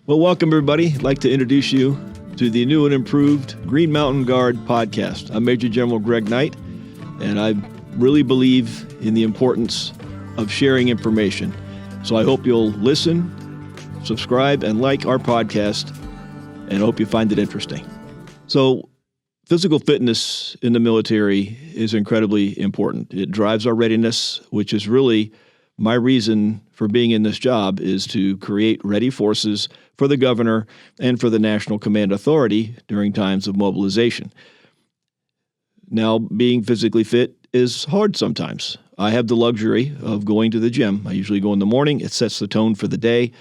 Well, welcome, everybody. I'd like to introduce you to the new and improved Green Mountain Guard podcast. I'm Major General Greg Knight, and I really believe in the importance of sharing information. So I hope you'll listen, subscribe, and like our podcast, and I hope you find it interesting. So physical fitness in the military is incredibly important. It drives our readiness, which is really my reason for being in this job, is to create ready forces for the governor and for the National Command Authority during times of mobilization. Now, being physically fit is hard sometimes. I have the luxury of going to the gym. I usually go in the morning. It sets the tone for the day.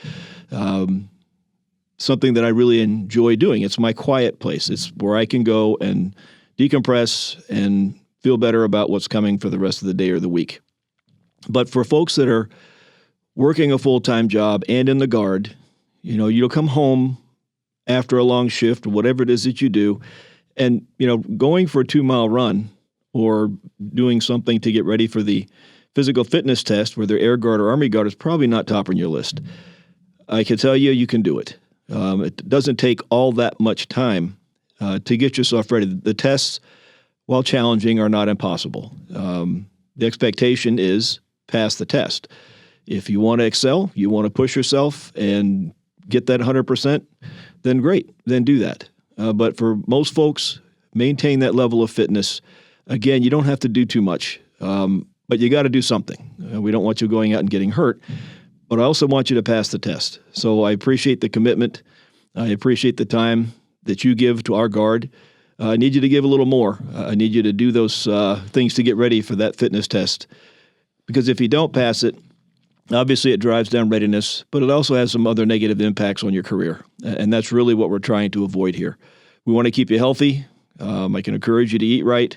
Something that I really enjoy doing. It's my quiet place. It's where I can go and decompress and feel better about what's coming for the rest of the day or the week. But for folks that are working a full-time job and in the Guard, you'll come home after a long shift, whatever it is that you do, and, going for a 2-mile run or doing something to get ready for the physical fitness test, whether Air Guard or Army Guard, is probably not top on your list. I can tell you can do it. It doesn't take all that much time to get yourself ready. The tests, while challenging, are not impossible. The expectation is pass the test. If you want to excel, you want to push yourself and get that 100%, then great, then do that. But for most folks, maintain that level of fitness. Again, you don't have to do too much, but you got to do something. We don't want you going out and getting hurt, but I also want you to pass the test. So I appreciate the commitment. I appreciate the time that you give to our Guard. I need you to give a little more. I need you to do those things to get ready for that fitness test. Because if you don't pass it, obviously it drives down readiness, but it also has some other negative impacts on your career. And that's really what we're trying to avoid here. We want to keep you healthy. I can encourage you to eat right.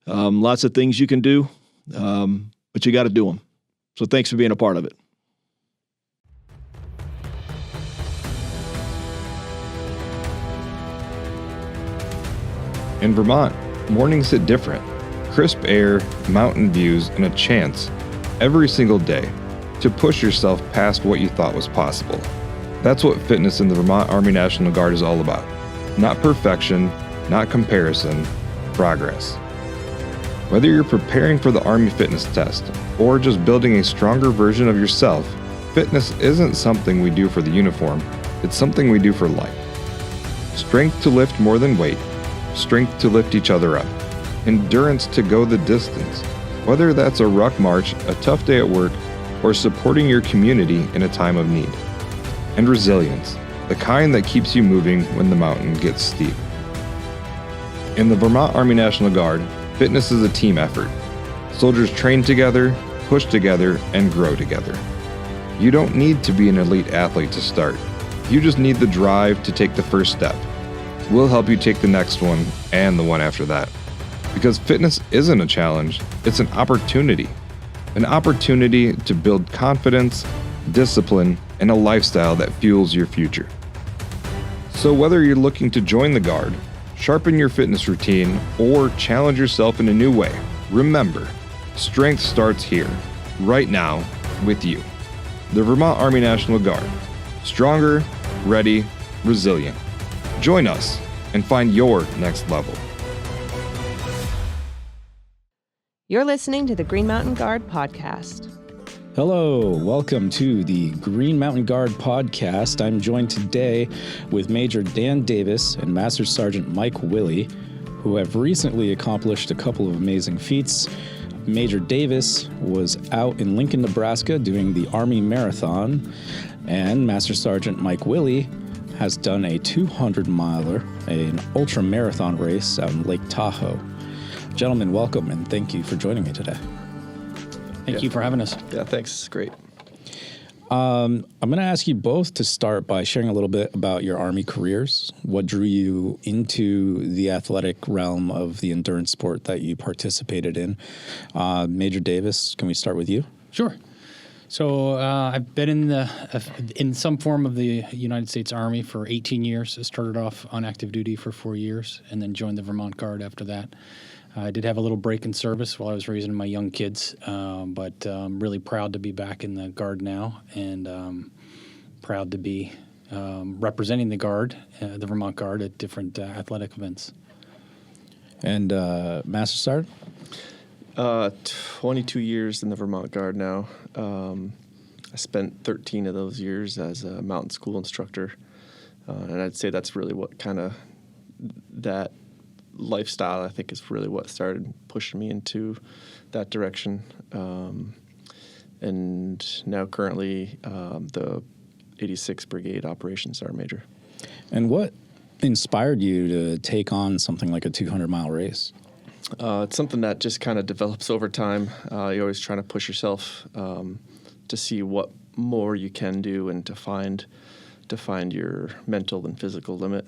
Lots of things you can do, but you got to do them. So thanks for being a part of it. In Vermont, mornings hit different. Crisp air, mountain views, and a chance every single day to push yourself past what you thought was possible. That's what fitness in the Vermont Army National Guard is all about. Not perfection, not comparison, progress. Whether you're preparing for the Army fitness test or just building a stronger version of yourself, fitness isn't something we do for the uniform, it's something we do for life. Strength to lift more than weight, strength to lift each other up, endurance to go the distance, whether that's a ruck march, a tough day at work, or supporting your community in a time of need. And resilience, the kind that keeps you moving when the mountain gets steep. In the Vermont Army National Guard, fitness is a team effort. Soldiers train together, push together, and grow together. You don't need to be an elite athlete to start. You just need the drive to take the first step. We'll help you take the next one and the one after that. Because fitness isn't a challenge, it's an opportunity. An opportunity to build confidence, discipline, and a lifestyle that fuels your future. So whether you're looking to join the Guard, sharpen your fitness routine, or challenge yourself in a new way, remember, strength starts here, right now, with you. The Vermont Army National Guard. Stronger, ready, resilient. Join us and find your next level. You're listening to the Green Mountain Guard podcast. Hello, welcome to the Green Mountain Guard podcast. I'm joined today with Major Dan Davis and Master Sgt. Mike Willey, who have recently accomplished a couple of amazing feats. Major Davis was out in Lincoln, Nebraska doing the Army Marathon, and Master Sgt. Mike Willey has done a 200-miler, an ultra marathon race out in Lake Tahoe. Gentlemen, welcome, and thank you for joining me today. Thank you for having us. Yeah, thanks. It's great. I'm going to ask you both to start by sharing a little bit about your Army careers. What drew you into the athletic realm of the endurance sport that you participated in? Major Davis, can we start with you? Sure. So I've been in some form of the United States Army for 18 years. I started off on active duty for 4 years and then joined the Vermont Guard after that. I did have a little break in service while I was raising my young kids, but I'm really proud to be back in the Guard now and proud to be representing the Guard, the Vermont Guard, at different athletic events. And Master Sergeant? 22 years in the Vermont Guard now. I spent 13 of those years as a mountain school instructor. And I'd say that's really what kind of that lifestyle, I think, is really what started pushing me into that direction. And now currently the 86th Brigade Operations Sergeant Major. And what inspired you to take on something like a 200-mile race? It's something that just kind of develops over time. You're always trying to push yourself to see what more you can do and to find your mental and physical limit.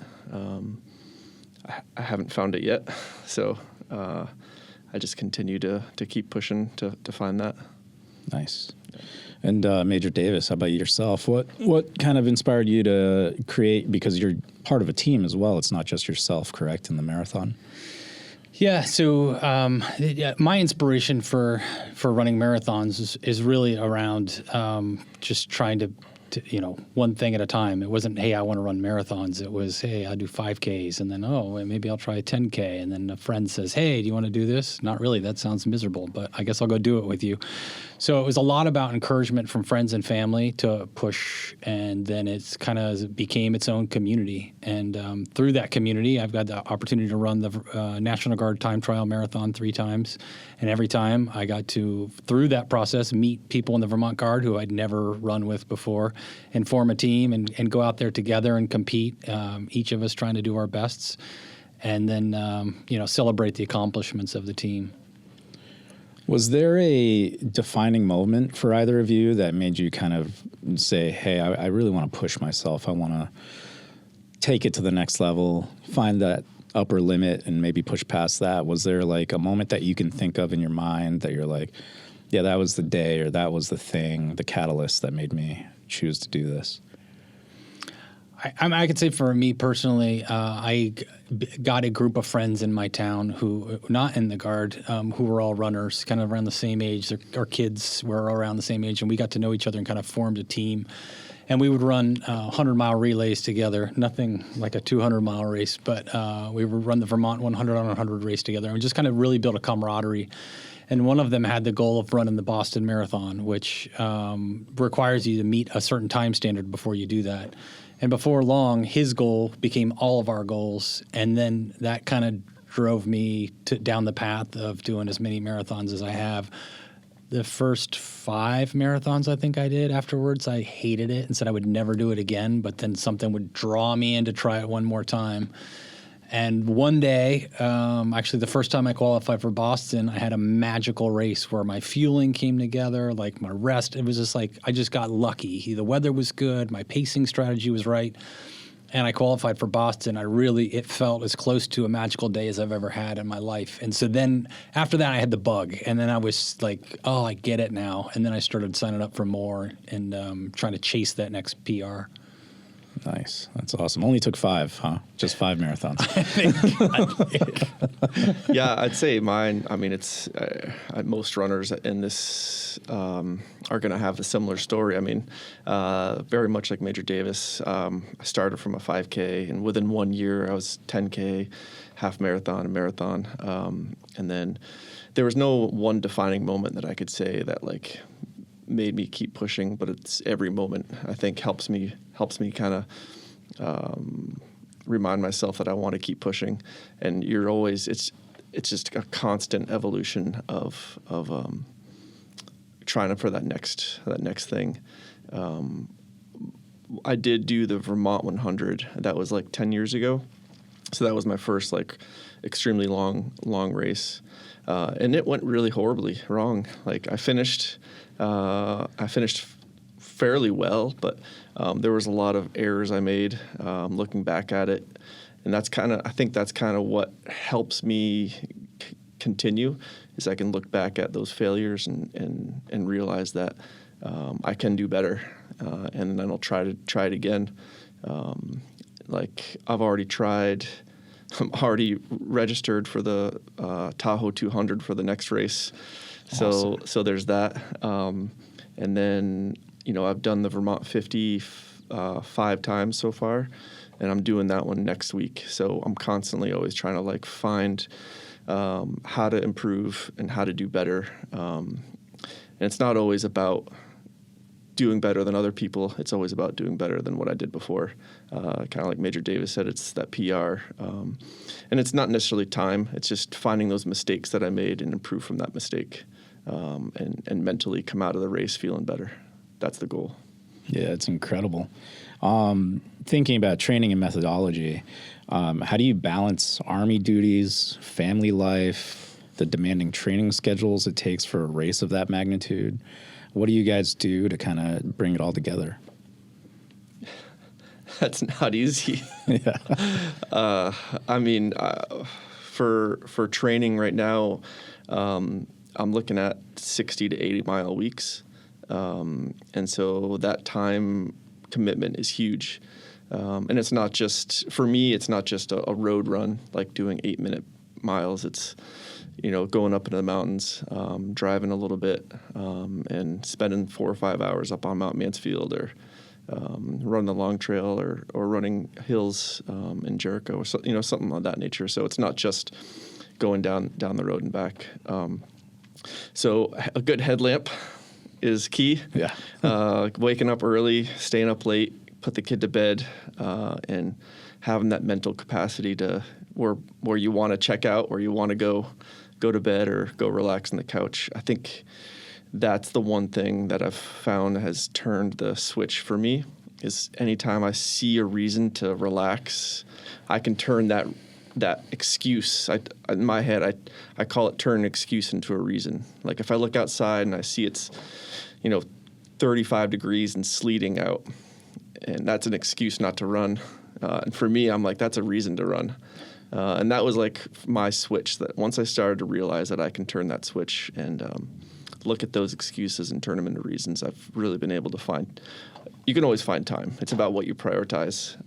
I haven't found it yet, so I just continue to keep pushing to find that. Nice. And Major Davis, how about yourself? What kind of inspired you to create, because you're part of a team as well, it's not just yourself, correct, in the marathon? Yeah, so my inspiration for running marathons is really around just trying to, one thing at a time. It wasn't, hey, I want to run marathons. It was, hey, I'll do 5Ks, and then, maybe I'll try a 10K. And then a friend says, hey, do you want to do this? Not really. That sounds miserable, but I guess I'll go do it with you. So it was a lot about encouragement from friends and family to push, and then it's kind of became its own community. And through that community, I've got the opportunity to run the National Guard time trial marathon 3 times. And every time I got to, through that process, meet people in the Vermont Guard who I'd never run with before and form a team and go out there together and compete, each of us trying to do our bests, and then, celebrate the accomplishments of the team. Was there a defining moment for either of you that made you kind of say, hey, I really want to push myself. I want to take it to the next level, find that upper limit and maybe push past that? Was there like a moment that you can think of in your mind that you're like, yeah, that was the day or that was the thing, the catalyst that made me choose to do this? I could say for me personally, I got a group of friends in my town who, not in the Guard, who were all runners, kind of around the same age. Our kids were around the same age, and we got to know each other and kind of formed a team. And we would run 100-mile relays together, nothing like a 200-mile race, but we would run the Vermont 100 on 100 race together, and we just kind of really built a camaraderie. And one of them had the goal of running the Boston Marathon, which requires you to meet a certain time standard before you do that. And before long, his goal became all of our goals. And then that kind of drove me down the path of doing as many marathons as I have. The first 5 marathons I think I did afterwards, I hated it and said I would never do it again. But then something would draw me in to try it one more time. And one day, actually the first time I qualified for Boston, I had a magical race where my fueling came together, like my rest. It was just like I just got lucky. The weather was good. My pacing strategy was right. And I qualified for Boston. It felt as close to a magical day as I've ever had in my life. And so then after that, I had the bug. And then I was like, oh, I get it now. And then I started signing up for more and trying to chase that next PR. Nice. That's awesome. Only took 5, huh? Just 5 marathons. Yeah, I'd say mine, I mean, it's most runners in this are going to have a similar story. I mean, very much like Major Davis, I started from a 5K, and within 1 year I was 10K, half marathon, and marathon. And then there was no one defining moment that I could say that like made me keep pushing, but it's every moment I think helps me kind of remind myself that I want to keep pushing. And you're always it's just a constant evolution of trying for that next thing. I did do the Vermont 100. That was like 10 years ago. So that was my first like extremely long race. And it went really horribly wrong. Like I finished fairly well, but there was a lot of errors I made looking back at it. And I think that's kind of what helps me continue, is I can look back at those failures and realize that I can do better. And then I'll try it again. Like I've already tried. I'm already registered for the Tahoe 200 for the next race. Awesome. So there's that. And then, I've done the Vermont 50 5 times so far, and I'm doing that one next week. So I'm constantly always trying to like find how to improve and how to do better. And it's not always about doing better than other people. It's always about doing better than what I did before. Kind of like Major Davis said, it's that PR. And it's not necessarily time. It's just finding those mistakes that I made and improve from that mistake, and mentally come out of the race feeling better. That's the goal. Yeah, it's incredible. Thinking about training and methodology, how do you balance Army duties, family life, the demanding training schedules it takes for a race of that magnitude? What do you guys do to kind of bring it all together? That's not easy. Yeah. I mean, for training right now, I'm looking at 60 to 80 mile weeks. And so that time commitment is huge. And it's not just, for me, it's not just a road run, like doing 8-minute miles. It's, going up into the mountains, driving a little bit, and spending 4 or 5 hours up on Mount Mansfield, or running the long trail, or running hills in Jericho, or something of that nature. So it's not just going down the road and back. So a good headlamp is key. Yeah. Waking up early, staying up late, put the kid to bed, and having that mental capacity to where you want to check out, where you want to go to bed or go relax on the couch. I think that's the one thing that I've found has turned the switch for me, is anytime I see a reason to relax, I can turn that excuse. In my head, I call it turn an excuse into a reason. Like if I look outside and I see it's 35 degrees and sleeting out, and that's an excuse not to run. And for me, I'm like, that's a reason to run. And that was like my switch, that once I started to realize that I can turn that switch and look at those excuses and turn them into reasons, I've really been able to find, you can always find time. It's about what you prioritize.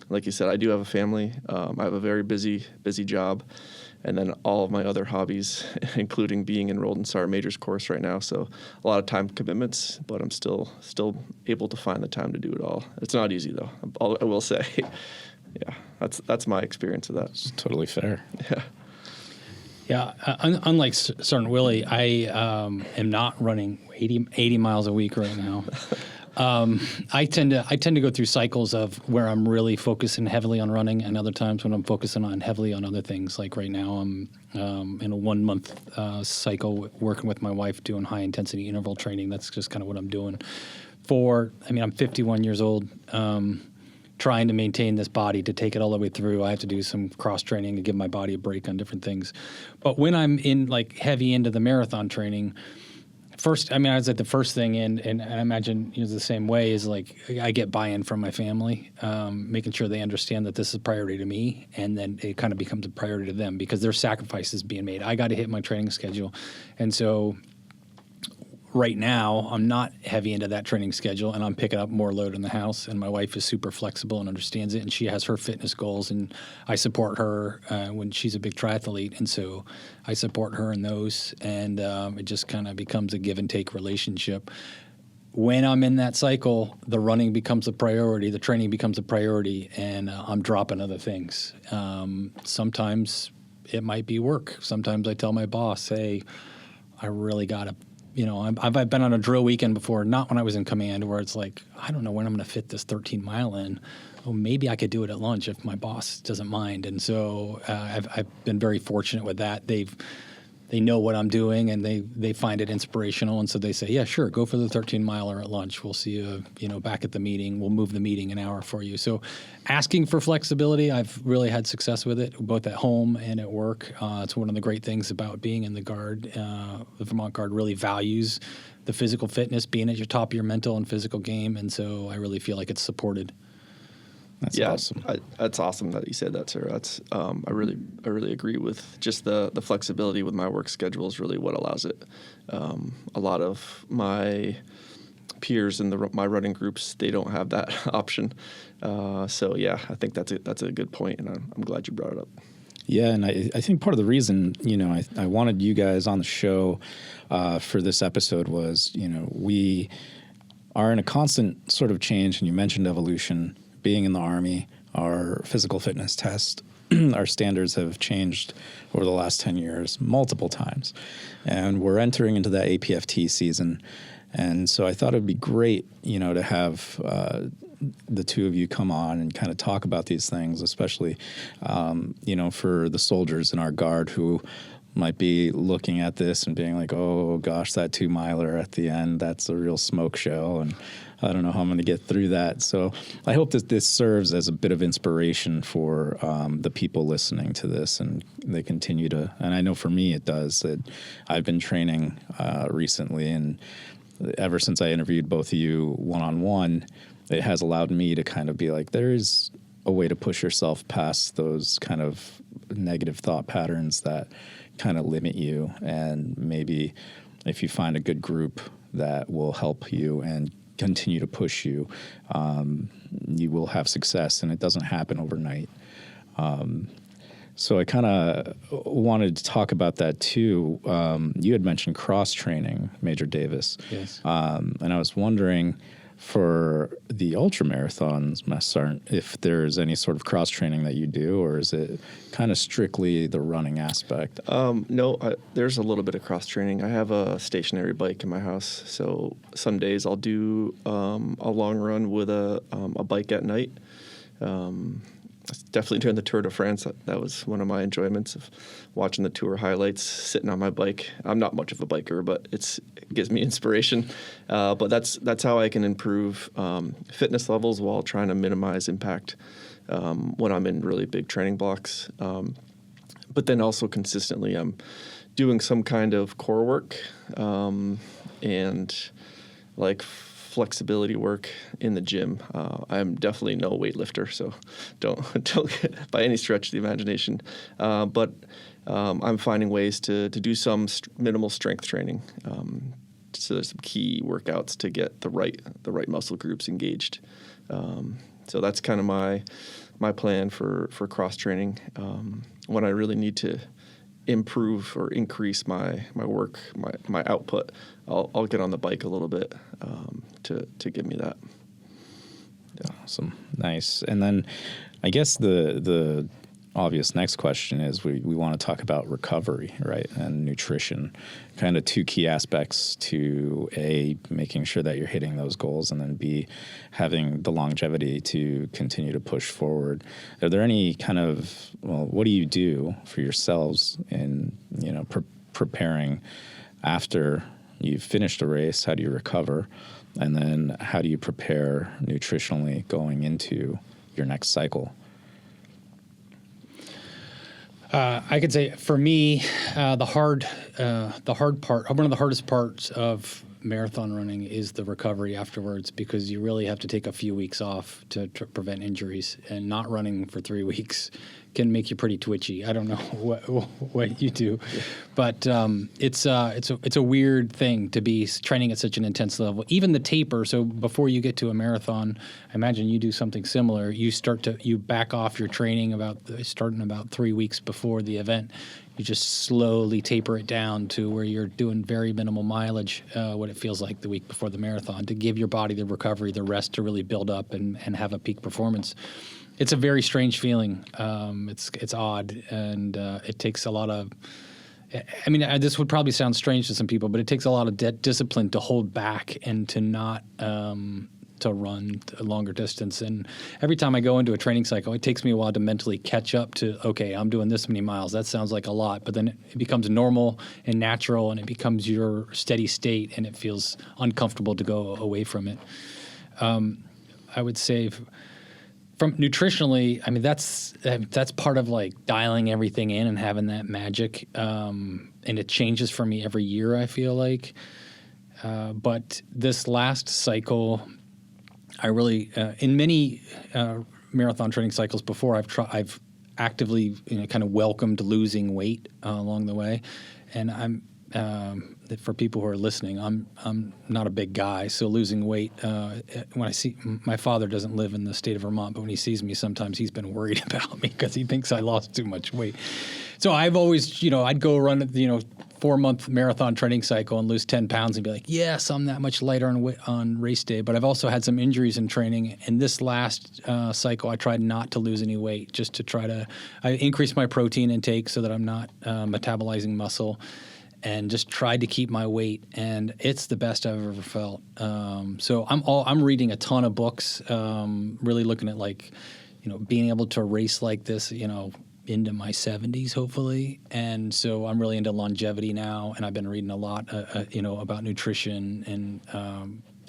Like you said, I do have a family. I have a very busy job, and then all of my other hobbies, including being enrolled in Sergeant Major's course right now. So a lot of time commitments, but I'm still able to find the time to do it all. It's not easy though, I will say. Yeah, that's my experience of that. It's totally fair. Yeah. Yeah, unlike Sergeant Willey, I am not running 80 miles a week right now. I tend to go through cycles of where I'm really focusing heavily on running, and other times when I'm focusing heavily on other things. Like right now, I'm in a 1-month cycle working with my wife doing high intensity interval training. That's just kind of what I'm doing. I'm 51 years old. Trying to maintain this body to take it all the way through. I have to do some cross training to give my body a break on different things. But when I'm in heavy into the marathon training, I was at the first thing, and I imagine the same way, is I get buy-in from my family, making sure they understand that this is a priority to me, and then it kind of becomes a priority to them because there's sacrifices being made. I got to hit my training schedule, and so right now, I'm not heavy into that training schedule, and I'm picking up more load in the house, and my wife is super flexible and understands it, and she has her fitness goals, and I support her when she's a big triathlete, and so I support her in those, and it just kind of becomes a give and take relationship. When I'm in that cycle, the running becomes a priority, the training becomes a priority, and I'm dropping other things. Sometimes it might be work. Sometimes I tell my boss, hey, I really got to I've been on a drill weekend before, not when I was in command, where it's like, I don't know when I'm going to fit this 13-mile in. Oh, maybe I could do it at lunch if my boss doesn't mind. And so I've been very fortunate with that. They know what I'm doing, and they find it inspirational, and so they say, yeah, sure, go for the 13-miler at lunch. We'll see you, back at the meeting. We'll move the meeting an hour for you. So asking for flexibility, I've really had success with it, both at home and at work. It's one of the great things about being in the Guard. The Vermont Guard really values the physical fitness, being at your top of your mental and physical game, and so I really feel like it's supported. That's awesome. That's awesome that you said that, sir. That's I really agree with just the flexibility with my work schedule is really what allows it. A lot of my peers in my running groups, they don't have that option. So yeah, I think that's a good point, and I'm glad you brought it up. Yeah, and I think part of the reason I wanted you guys on the show for this episode was we are in a constant sort of change. And you mentioned evolution, being in the Army, our physical fitness test, our standards have changed over the last 10 years multiple times. And we're entering into that APFT season. And so I thought it'd be great, to have the two of you come on and kind of talk about these things, especially, for the soldiers in our guard who might be looking at this and being like, oh, gosh, that 2-miler at the end, that's a real smoke show. And I don't know how I'm going to get through that. So I hope that this serves as a bit of inspiration for the people listening to this, and they continue to, and I know for me it does, that I've been training recently, and ever since I interviewed both of you one-on-one, it has allowed me to kind of be like, there is a way to push yourself past those kind of negative thought patterns that kind of limit you. And maybe if you find a good group that will help you and continue to push you, you will have success, and it doesn't happen overnight. So I kind of wanted to talk about that too. You had mentioned cross training, Major Davis. Yes. And I was wondering, for the ultramarathons, Master Sergeant, if there's any sort of cross training that you do, or is it kind of strictly the running aspect? No, there's a little bit of cross training. I have a stationary bike in my house, so some days I'll do a long run with a bike at night. Definitely during the Tour de France, that was one of my enjoyments of watching the Tour highlights, sitting on my bike. I'm not much of a biker, but it gives me inspiration. But that's how I can improve fitness levels while trying to minimize impact when I'm in really big training blocks. But then also consistently, I'm doing some kind of core work and like flexibility work in the gym. I'm definitely no weightlifter, so don't get by any stretch of the imagination. But I'm finding ways to do some minimal strength training. So there's some key workouts to get the right muscle groups engaged. So that's kind of my plan for cross training. When I really need to improve or increase my work, my output, I'll get on the bike a little bit to give me that. Yeah. Awesome. Nice. And then I guess the obvious next question is we want to talk about recovery, right? And nutrition, kind of two key aspects to A, making sure that you're hitting those goals, and then B, having the longevity to continue to push forward. Are there any kind of, what do you do for yourselves in, preparing after you've finished a race? How do you recover? And then how do you prepare nutritionally going into your next cycle? I could say for me, the hard part, one of the hardest parts of marathon running is the recovery afterwards, because you really have to take a few weeks off to prevent injuries, and not running for 3 weeks can make you pretty twitchy. I don't know what you do, but it's a weird thing to be training at such an intense level. Even the taper. So before you get to a marathon, I imagine you do something similar. You back off your training starting about 3 weeks before the event. You just slowly taper it down to where you're doing very minimal mileage, what it feels like the week before the marathon, to give your body the recovery, the rest to really build up and have a peak performance. It's a very strange feeling. It's odd, and it takes a lot of. I mean, this would probably sound strange to some people, but it takes a lot of discipline to hold back and to not to run a longer distance. And every time I go into a training cycle, it takes me a while to mentally catch up to, okay, I'm doing this many miles. That sounds like a lot, but then it becomes normal and natural, and it becomes your steady state, and it feels uncomfortable to go away from it. I would say from nutritionally, I mean, that's part of like dialing everything in and having that magic. And it changes for me every year, I feel like. But this last cycle, I really, in many marathon training cycles before, I've actively, kind of welcomed losing weight along the way, and I'm for people who are listening, I'm not a big guy, so losing weight. When I see my father doesn't live in the state of Vermont, but when he sees me, sometimes he's been worried about me because he thinks I lost too much weight. So I've always, I'd go run, 4-month marathon training cycle and lose 10 pounds and be like, yes, I'm that much lighter on race day. But I've also had some injuries in training. And this last cycle, I tried not to lose any weight, just to try to increase my protein intake so that I'm not metabolizing muscle, and just tried to keep my weight. And it's the best I've ever felt. So I'm reading a ton of books, really looking at being able to race like this, into my 70s, hopefully. And so I'm really into longevity now, and I've been reading a lot, about nutrition,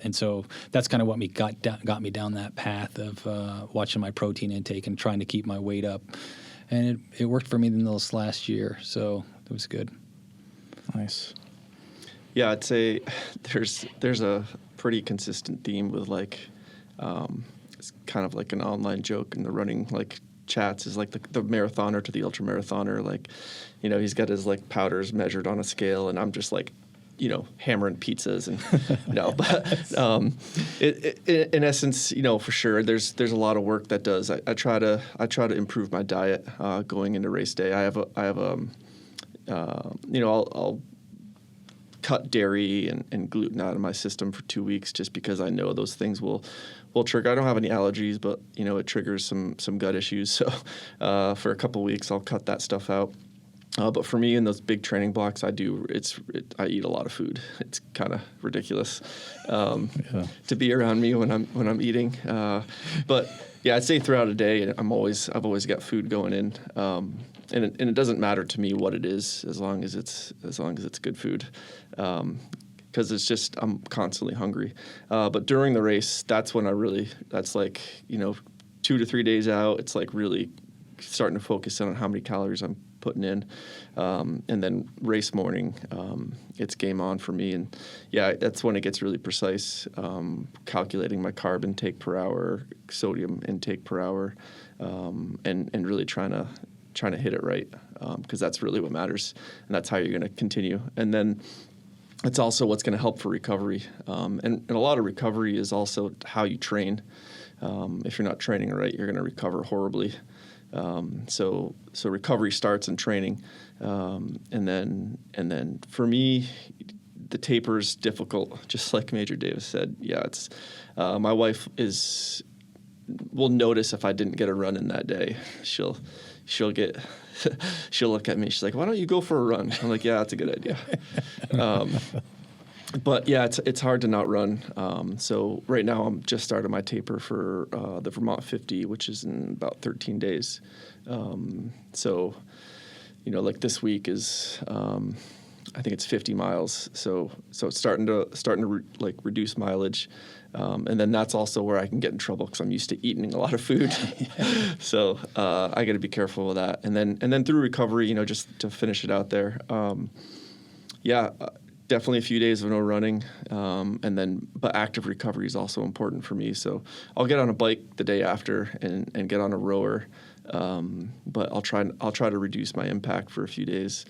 and so that's kind of what got me down that path of watching my protein intake and trying to keep my weight up. And it worked for me in this last year, so it was good. Nice. Yeah, I'd say there's a pretty consistent theme with it's kind of like an online joke in the running chats is the marathoner to the ultra marathoner. He's got his powders measured on a scale, and I'm just hammering pizzas and but in essence, for sure, there's a lot of work that does. I try to improve my diet going into race day. I'll cut dairy and gluten out of my system for 2 weeks, just because I know those things will trigger. I don't have any allergies, but it triggers some gut issues. So for a couple weeks, I'll cut that stuff out. But for me, in those big training blocks, I eat a lot of food. It's kind of ridiculous to be around me when I'm eating. But yeah, I'd say throughout a day, I've always got food going in. And it doesn't matter to me what it is, as long as it's good food, because it's just I'm constantly hungry. But during the race, that's when that's 2 to 3 days out. It's really starting to focus on how many calories I'm putting in, and then race morning, it's game on for me. And yeah, that's when it gets really precise, calculating my carb intake per hour, sodium intake per hour, and really trying to hit it right, because that's really what matters, and that's how you're going to continue. And then it's also what's going to help for recovery, and a lot of recovery is also how you train. If you're not training right, you're going to recover horribly. So recovery starts in training, and then for me, the taper's difficult, just like Major Davis said. Yeah, it's my wife will notice if I didn't get a run in that day. She'll look at me. She's like, "Why don't you go for a run?" I'm like, "Yeah, that's a good idea." But yeah, it's hard to not run. So right now I'm just started my taper for the Vermont 50, which is in about 13 days. So this week is I think it's 50 miles. So it's starting to reduce mileage. And then that's also where I can get in trouble, because I'm used to eating a lot of food. So I got to be careful with that. And then through recovery, just to finish it out there. Definitely a few days of no running, but active recovery is also important for me. So I'll get on a bike the day after and get on a rower, but I'll try to reduce my impact for a few days.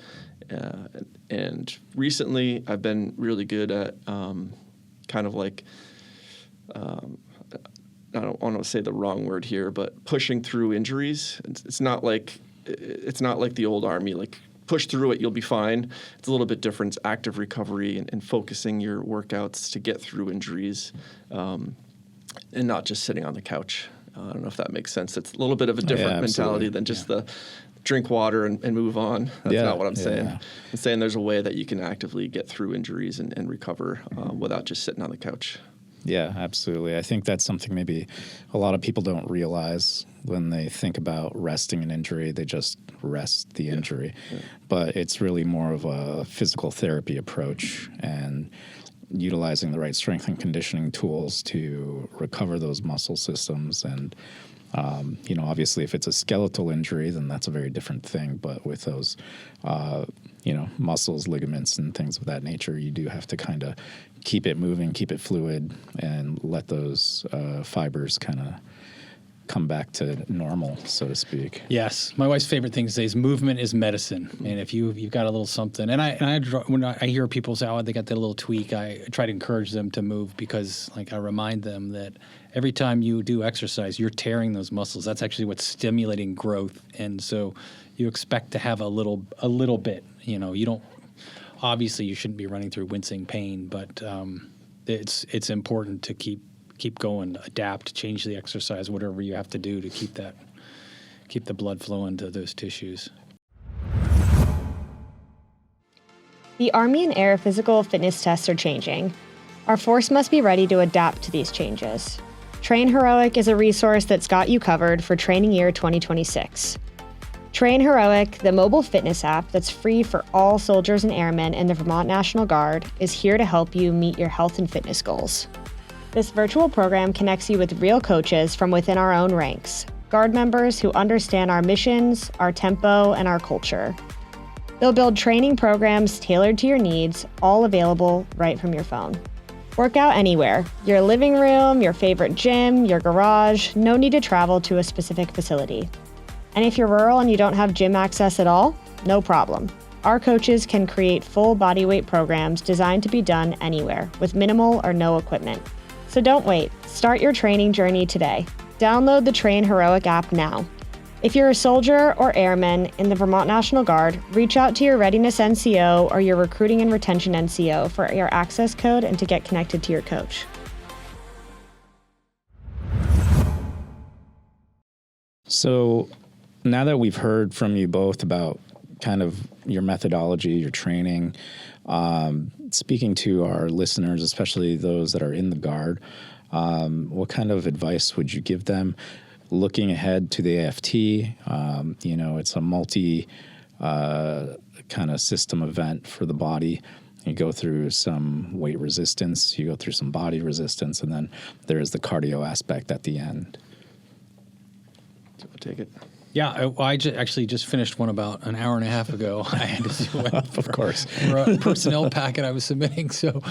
And recently, I've been really good at I don't want to say the wrong word here, but pushing through injuries. It's not like the old Army, push through it, you'll be fine. It's a little bit different. It's active recovery and focusing your workouts to get through injuries, and not just sitting on the couch. I don't know if that makes sense. It's a little bit of a different mentality than just the drink water and move on. That's not what I'm saying. Yeah. I'm saying there's a way that you can actively get through injuries and recover without just sitting on the couch. Yeah, absolutely. I think that's something maybe a lot of people don't realize when they think about resting an injury. They just rest the injury. Yeah. But it's really more of a physical therapy approach, and utilizing the right strength and conditioning tools to recover those muscle systems. And, obviously if it's a skeletal injury, then that's a very different thing. But with those, muscles, ligaments, and things of that nature, you do have to kind of keep it moving, keep it fluid, and let those fibers kind of come back to normal, so to speak. Yes. My wife's favorite thing to say is movement is medicine. And if you've got a little something, when I hear people say, oh, they got that little tweak, I try to encourage them to move, because I remind them that every time you do exercise, you're tearing those muscles. That's actually what's stimulating growth. And so you expect to have a little bit, you don't obviously you shouldn't be running through wincing pain, but it's important to keep going, adapt, change the exercise, whatever you have to do to keep the blood flowing to those tissues. The Army and Air physical fitness tests are changing. Our force must be ready to adapt to these changes. Train Heroic is a resource that's got you covered for training year 2026. Train Heroic, the mobile fitness app that's free for all soldiers and airmen in the Vermont National Guard, is here to help you meet your health and fitness goals. This virtual program connects you with real coaches from within our own ranks, Guard members who understand our missions, our tempo, and our culture. They'll build training programs tailored to your needs, all available right from your phone. Work out anywhere, your living room, your favorite gym, your garage, no need to travel to a specific facility. And if you're rural and you don't have gym access at all, no problem. Our coaches can create full bodyweight programs designed to be done anywhere with minimal or no equipment. So don't wait, start your training journey today. Download the Train Heroic app now. If you're a soldier or airman in the Vermont National Guard, reach out to your Readiness NCO or your Recruiting and Retention NCO for your access code and to get connected to your coach. So now that we've heard from you both about kind of your methodology, your training, speaking to our listeners, especially those that are in the Guard, what kind of advice would you give them? Looking ahead to the AFT, it's a multi kind of system event for the body. You go through some weight resistance, you go through some body resistance, and then there is the cardio aspect at the end. So I'll take it. Yeah, I actually just finished one about an hour and a half ago. I had to do one Of course. for a personnel packet I was submitting. So,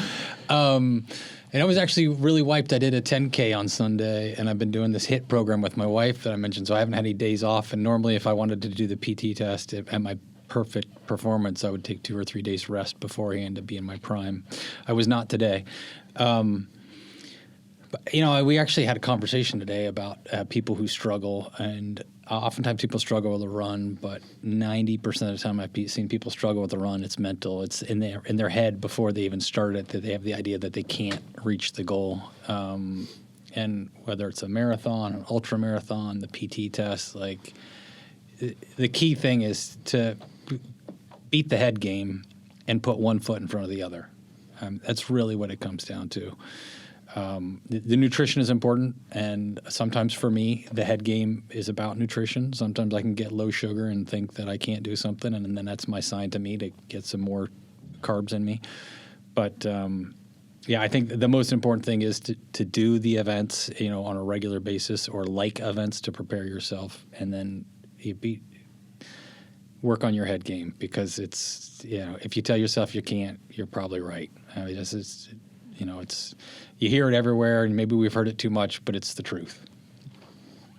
and I was actually really wiped. I did a 10K on Sunday, and I've been doing this HIIT program with my wife that I mentioned. So I haven't had any days off. And normally, if I wanted to do the PT test at my perfect performance, I would take 2 or 3 days rest beforehand to be in my prime. I was not today. But, we actually had a conversation today about people who struggle, and oftentimes people struggle with a run, but 90% of the time I've seen people struggle with a run. It's mental. It's in their head before they even start it, that they have the idea that they can't reach the goal. And whether it's a marathon, an ultra marathon, the PT test, like the key thing is to beat the head game and put one foot in front of the other. That's really what it comes down to. The nutrition is important, and sometimes for me, the head game is about nutrition. Sometimes I can get low sugar and think that I can't do something, and then that's my sign to me to get some more carbs in me. But I think the most important thing is to do the events, on a regular basis, or like events to prepare yourself, and then work on your head game, because it's if you tell yourself you can't, you're probably right. I mean, it's you hear it everywhere, and maybe we've heard it too much, but it's the truth.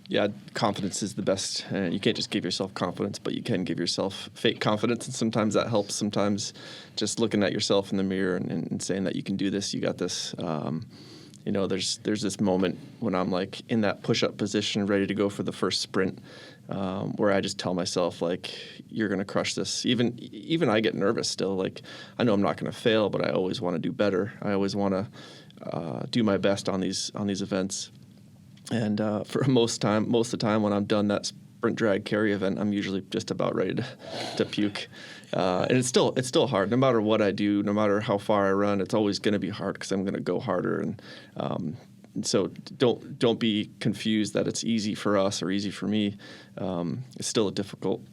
Yeah, confidence is the best. You can't just give yourself confidence, but you can give yourself fake confidence, and sometimes that helps. Sometimes just looking at yourself in the mirror and saying that you can do this, you got this. There's this moment when I'm like in that push-up position, ready to go for the first sprint, where I just tell myself, like, you're going to crush this. Even I get nervous still. Like, I know I'm not going to fail, but I always want to do better. I always want to do my best on these events. And for most of the time when I'm done that sprint drag carry event, I'm usually just about ready to puke. And it's still hard. No matter what I do, no matter how far I run, it's always going to be hard because I'm going to go harder. And so don't be confused that it's easy for us or easy for me. It's still a difficult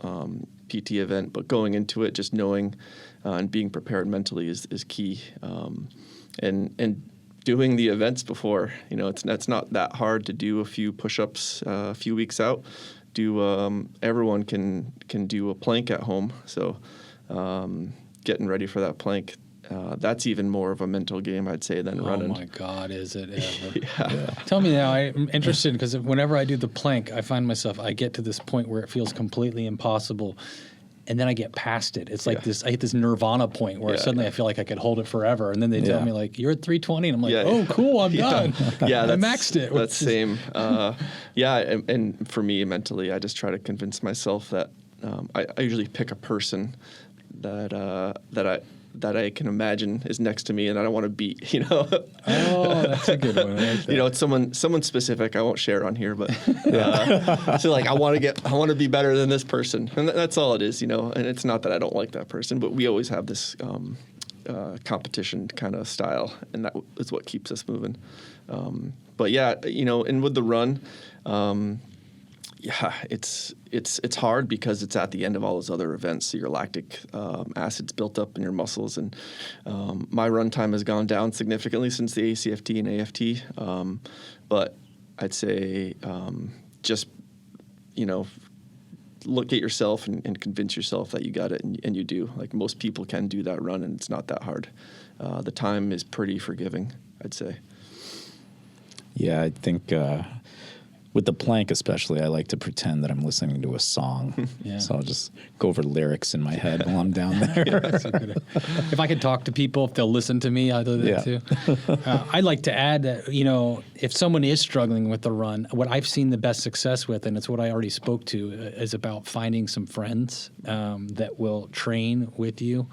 PT event, but going into it, just knowing and being prepared mentally is key. And doing the events before, it's not that hard to do a few push-ups a few weeks out. Everyone can do a plank at home. So getting ready for that plank, that's even more of a mental game, I'd say, than running. Oh my God, is it ever? Yeah. Tell me now, I'm interested, because whenever I do the plank, I find myself, I get to this point where it feels completely impossible, and then I get past it. It's like I hit this nirvana point where suddenly I feel like I could hold it forever, and then they tell me, like, you're at 320, and I'm like, oh, cool, I'm done. Yeah, I maxed it. That's same. And for me, mentally, I just try to convince myself that I usually pick a person that that I can imagine is next to me and I don't want to beat, you know. Oh, that's a good one. I like that. You know, it's someone specific. I won't share it on here, but so like I want to be better than this person, and that's all it is, you know. And it's not that I don't like that person, but we always have this competition kind of style, and that is what keeps us moving. But yeah, you know, and with the run, yeah, it's hard because it's at the end of all those other events. So your lactic acid's built up in your muscles, and my run time has gone down significantly since the ACFT and AFT. But I'd say just, you know, look at yourself and convince yourself that you got it, and you do. Like most people can do that run, and it's not that hard. The time is pretty forgiving, I'd say. Yeah, I think with the plank especially, I like to pretend that I'm listening to a song. Yeah. So I'll just go over lyrics in my head while I'm down there. Yeah, that's a good. If I could talk to people, if they'll listen to me, I'll do that too. I'd like to add that, you know, if someone is struggling with the run, what I've seen the best success with, and it's what I already spoke to, is about finding some friends that will train with you.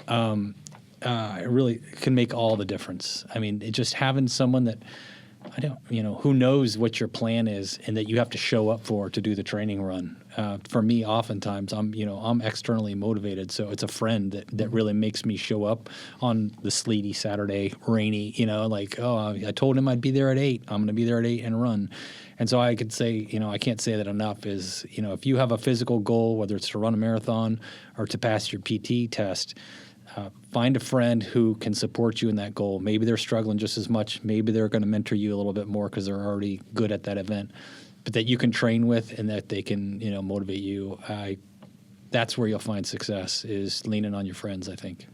It really can make all the difference. I mean, just having someone that who knows what your plan is and that you have to show up for to do the training run. For me, oftentimes I'm externally motivated, so it's a friend that really makes me show up on the sleety Saturday, rainy. You know, like I told him I'd be there at 8. I'm going to be there at 8 and run. And so I could say, I can't say that enough. Is if you have a physical goal, whether it's to run a marathon or to pass your PT test. Find a friend who can support you in that goal. Maybe they're struggling just as much. Maybe they're going to mentor you a little bit more because they're already good at that event, but that you can train with and that they can, motivate you. That's where you'll find success, is leaning on your friends, I think.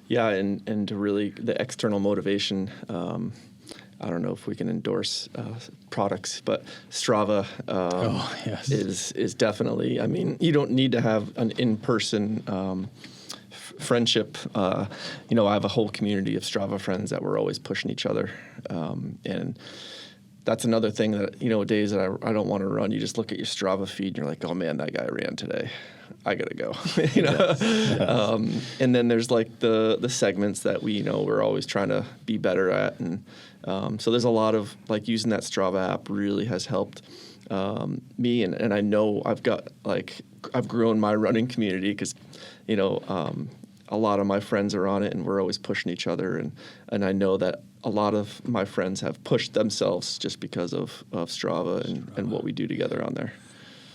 Yeah, and to really the external motivation. I don't know if we can endorse products, but Strava is definitely. I mean, you don't need to have an in-person. Friendship, I have a whole community of Strava friends that we're always pushing each other, and that's another thing that days that I don't want to run. You just look at your Strava feed and you're like, oh man, that guy ran today. I gotta go. Yes. And then there's like the segments that we're always trying to be better at, and so there's a lot of like using that Strava app really has helped me, and I know I've grown my running community because a lot of my friends are on it, and we're always pushing each other. And I know that a lot of my friends have pushed themselves just because of Strava and what we do together on there.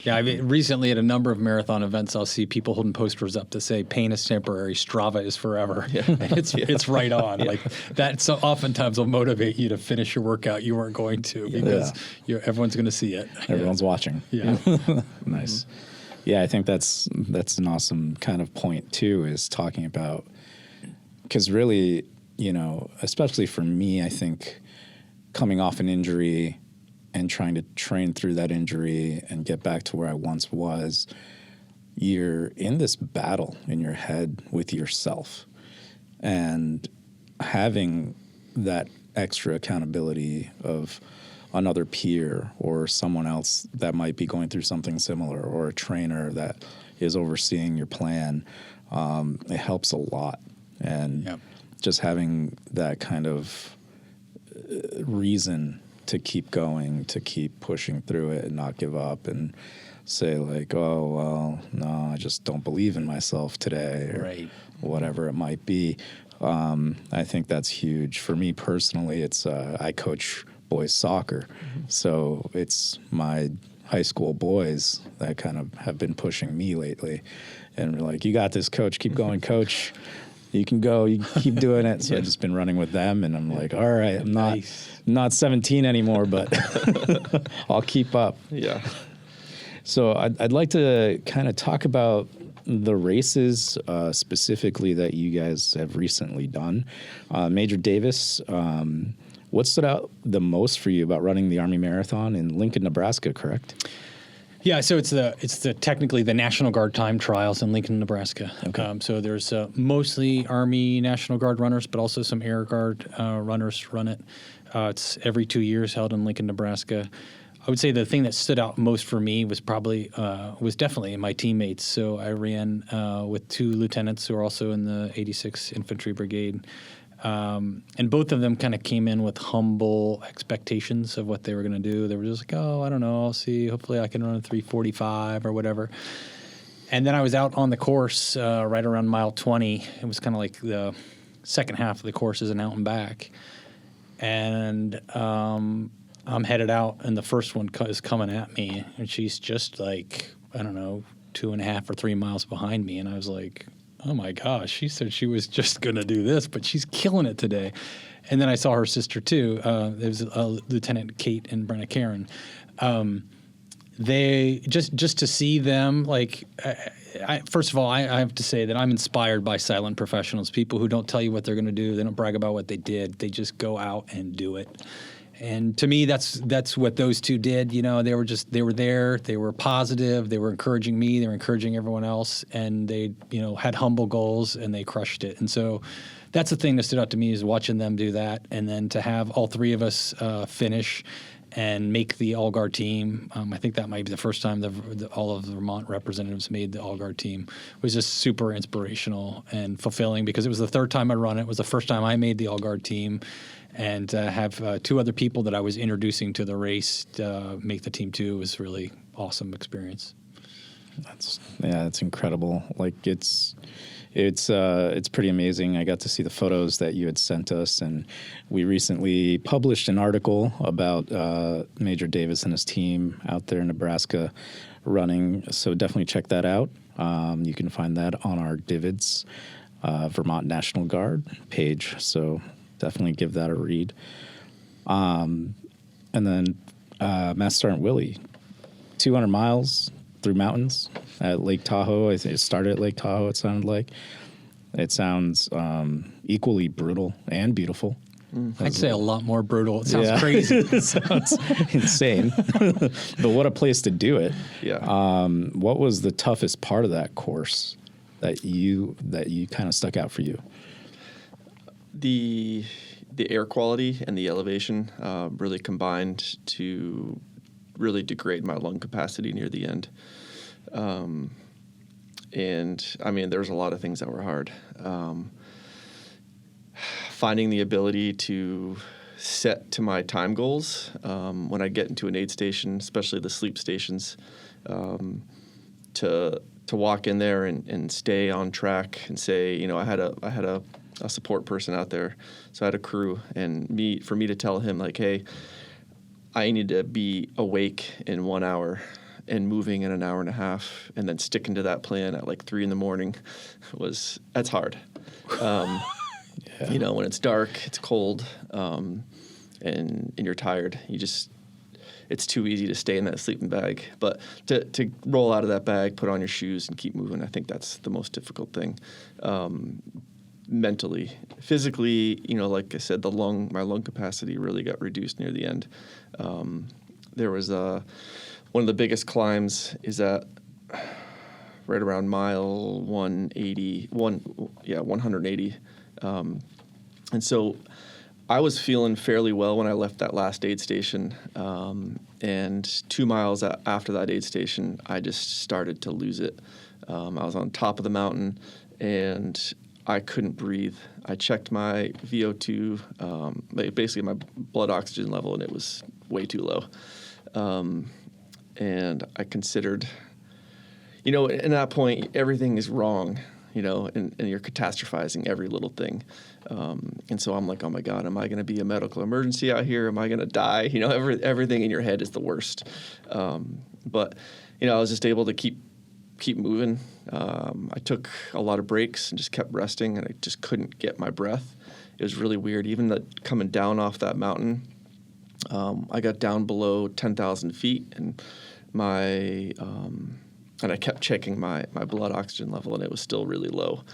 Yeah, I mean, recently at a number of marathon events, I'll see people holding posters up to say, pain is temporary, Strava is forever. Yeah. It's right on. Yeah. Like that so oftentimes will motivate you to finish your workout you weren't going to because everyone's going to see it. Everyone's watching. Yeah. Nice. Yeah, I think that's an awesome kind of point too, is talking about, because really, especially for me, I think coming off an injury and trying to train through that injury and get back to where I once was, you're in this battle in your head with yourself, and having that extra accountability of another peer or someone else that might be going through something similar, or a trainer that is overseeing your plan, it helps a lot. And just having that kind of reason to keep going, to keep pushing through it and not give up and say like, oh, well, no, I just don't believe in myself today, or whatever it might be. I think that's huge. For me personally, it's I coach boys soccer. So it's my high school boys that kind of have been pushing me lately. And we're like, you got this, coach. Keep going, coach. You can go. You keep doing it. So I've just been running with them, and I'm like, all right, I'm not 17 anymore, but I'll keep up. Yeah. So I'd like to kind of talk about the races specifically that you guys have recently done. Major Davis, what stood out the most for you about running the Army Marathon in Lincoln, Nebraska, correct? Yeah, so it's technically the National Guard time trials in Lincoln, Nebraska. Okay. So there's mostly Army National Guard runners, but also some Air Guard runners run it. It's every 2 years held in Lincoln, Nebraska. would say the thing that stood out most for me was definitely my teammates. So I ran with 2 lieutenants who are also in the 86th Infantry Brigade. And both of them kind of came in with humble expectations of what they were going to do. They were just like, oh, I don't know, I'll see. Hopefully I can run a 3:45 or whatever. And then I was out on the course right around mile 20. It was kind of like the second half of the course is an out and back. And I'm headed out, and the first one is coming at me. And she's just like, I don't know, 2.5 or 3 miles behind me. And I was like, oh my gosh, she said she was just going to do this, but she's killing it today. And then I saw her sister too. There was Lieutenant Kate and Brenna Karen. They just to see them, like, first of all, I have to say that I'm inspired by silent professionals, people who don't tell you what they're going to do. They don't brag about what they did. They just go out and do it. And to me, that's what those 2 did. You know, they were there. They were positive. They were encouraging me. They were encouraging everyone else. And they, had humble goals, and they crushed it. And so that's the thing that stood out to me, is watching them do that. And then to have all 3 of us finish and make the All-Guard team. I think that might be the first time all of the Vermont representatives made the All-Guard team. It was just super inspirational and fulfilling, because it was the 3rd time I run it. It was the first time I made the All-Guard team. And have 2 other people that I was introducing to the race make the team too was really awesome experience. That's incredible. Like it's pretty amazing. I got to see the photos that you had sent us, and we recently published an article about Major Davis and his team out there in Nebraska running. So definitely check that out. You can find that on our Davids Vermont National Guard page. So definitely give that a read. And then Master Sergeant Willey, 200 miles through mountains at Lake Tahoe. I think it started at Lake Tahoe, it sounded like. It sounds equally brutal and beautiful. I'd say a lot more brutal. It sounds crazy. It sounds insane. But what a place to do it. Yeah. What was the toughest part of that course that you kind of stuck out for you? The air quality and the elevation really combined to really degrade my lung capacity near the end. And I mean, there's a lot of things that were hard. Finding the ability to set to my time goals when I get into an aid station, especially the sleep stations, to walk in there and stay on track and say, I had a support person out there, so I had a crew, and for me to tell him, like, hey, I need to be awake in 1 hour and moving in an hour and a half, and then sticking to that plan at like 3 a.m. that's hard. When it's dark, it's cold, and you're tired, it's too easy to stay in that sleeping bag. But to roll out of that bag, put on your shoes, and keep moving, I think that's the most difficult thing. Mentally, physically, like I said, my lung capacity really got reduced near the end. There was one of the biggest climbs is at right around mile 180. And so I was feeling fairly well when I left that last aid station. And 2 miles after that aid station, I just started to lose it. I was on top of the mountain, and I couldn't breathe. I checked my VO2, basically my blood oxygen level, and it was way too low. And I considered, at that point, everything is wrong, and you're catastrophizing every little thing. And so I'm like, oh my God, am I going to be a medical emergency out here? Am I going to die? Everything in your head is the worst. But I was just able to keep moving. I took a lot of breaks and just kept resting, and I just couldn't get my breath. It was really weird. Even coming down off that mountain, I got down below 10,000 feet, and and I kept checking my blood oxygen level, and it was still really low.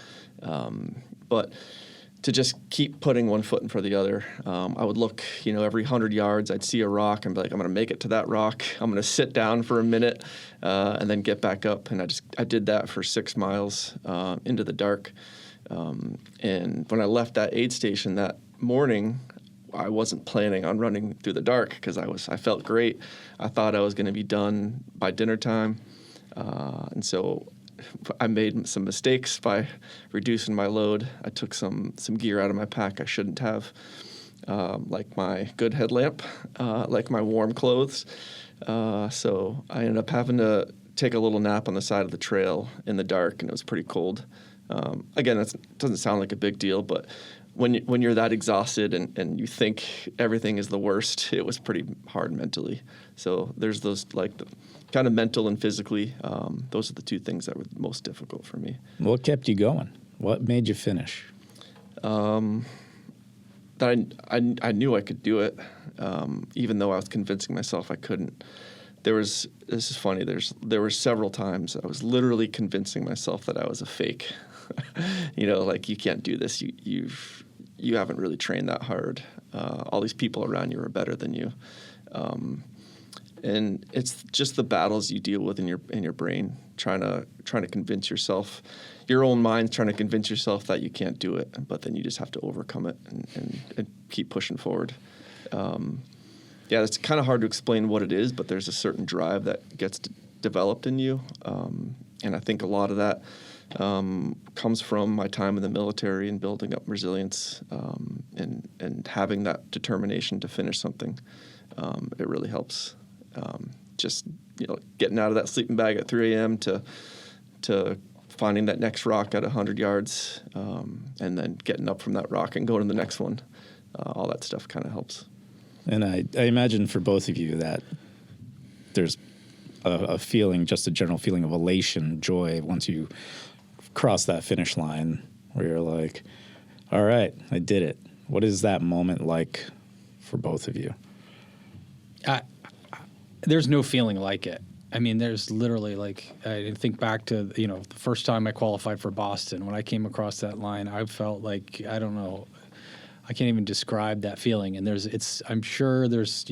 But to just keep putting one foot in front of the other, I would look, every 100 yards, I'd see a rock and be like, I'm going to make it to that rock. I'm going to sit down for a minute and then get back up. And I did that for 6 miles into the dark. And when I left that aid station that morning, I wasn't planning on running through the dark because I felt great. I thought I was going to be done by dinner time, and so I made some mistakes by reducing my load. I took some gear out of my pack I shouldn't have, like my good headlamp, like my warm clothes. So I ended up having to take a little nap on the side of the trail in the dark, and it was pretty cold. Again, that doesn't sound like a big deal, but when you're that exhausted and you think everything is the worst, it was pretty hard mentally. So there's those like the kind of mental and physically. Those are the two things that were most difficult for me. What kept you going? What made you finish? That I knew I could do it, even though I was convincing myself I couldn't. This is funny. There were several times I was literally convincing myself that I was a fake. Like you can't do this. You haven't really trained that hard. All these people around you are better than you, and it's just the battles you deal with in your brain, trying to convince yourself, your own mind trying to convince yourself that you can't do it, but then you just have to overcome it and keep pushing forward. It's kind of hard to explain what it is, but there's a certain drive that gets developed in you, and I think a lot of that comes from my time in the military and building up resilience, and having that determination to finish something. It really helps. Just getting out of that sleeping bag at 3 a.m. to finding that next rock at 100 yards, and then getting up from that rock and going to the next one. All that stuff kind of helps. And I imagine for both of you that there's a feeling, just a general feeling of elation, joy, once you cross that finish line where you're like, all right, I did it. What is that moment like for both of you? There's no feeling like it. I mean, there's literally I think back to, the first time I qualified for Boston. When I came across that line, I felt like, I don't know, I can't even describe that feeling. And I'm sure there's,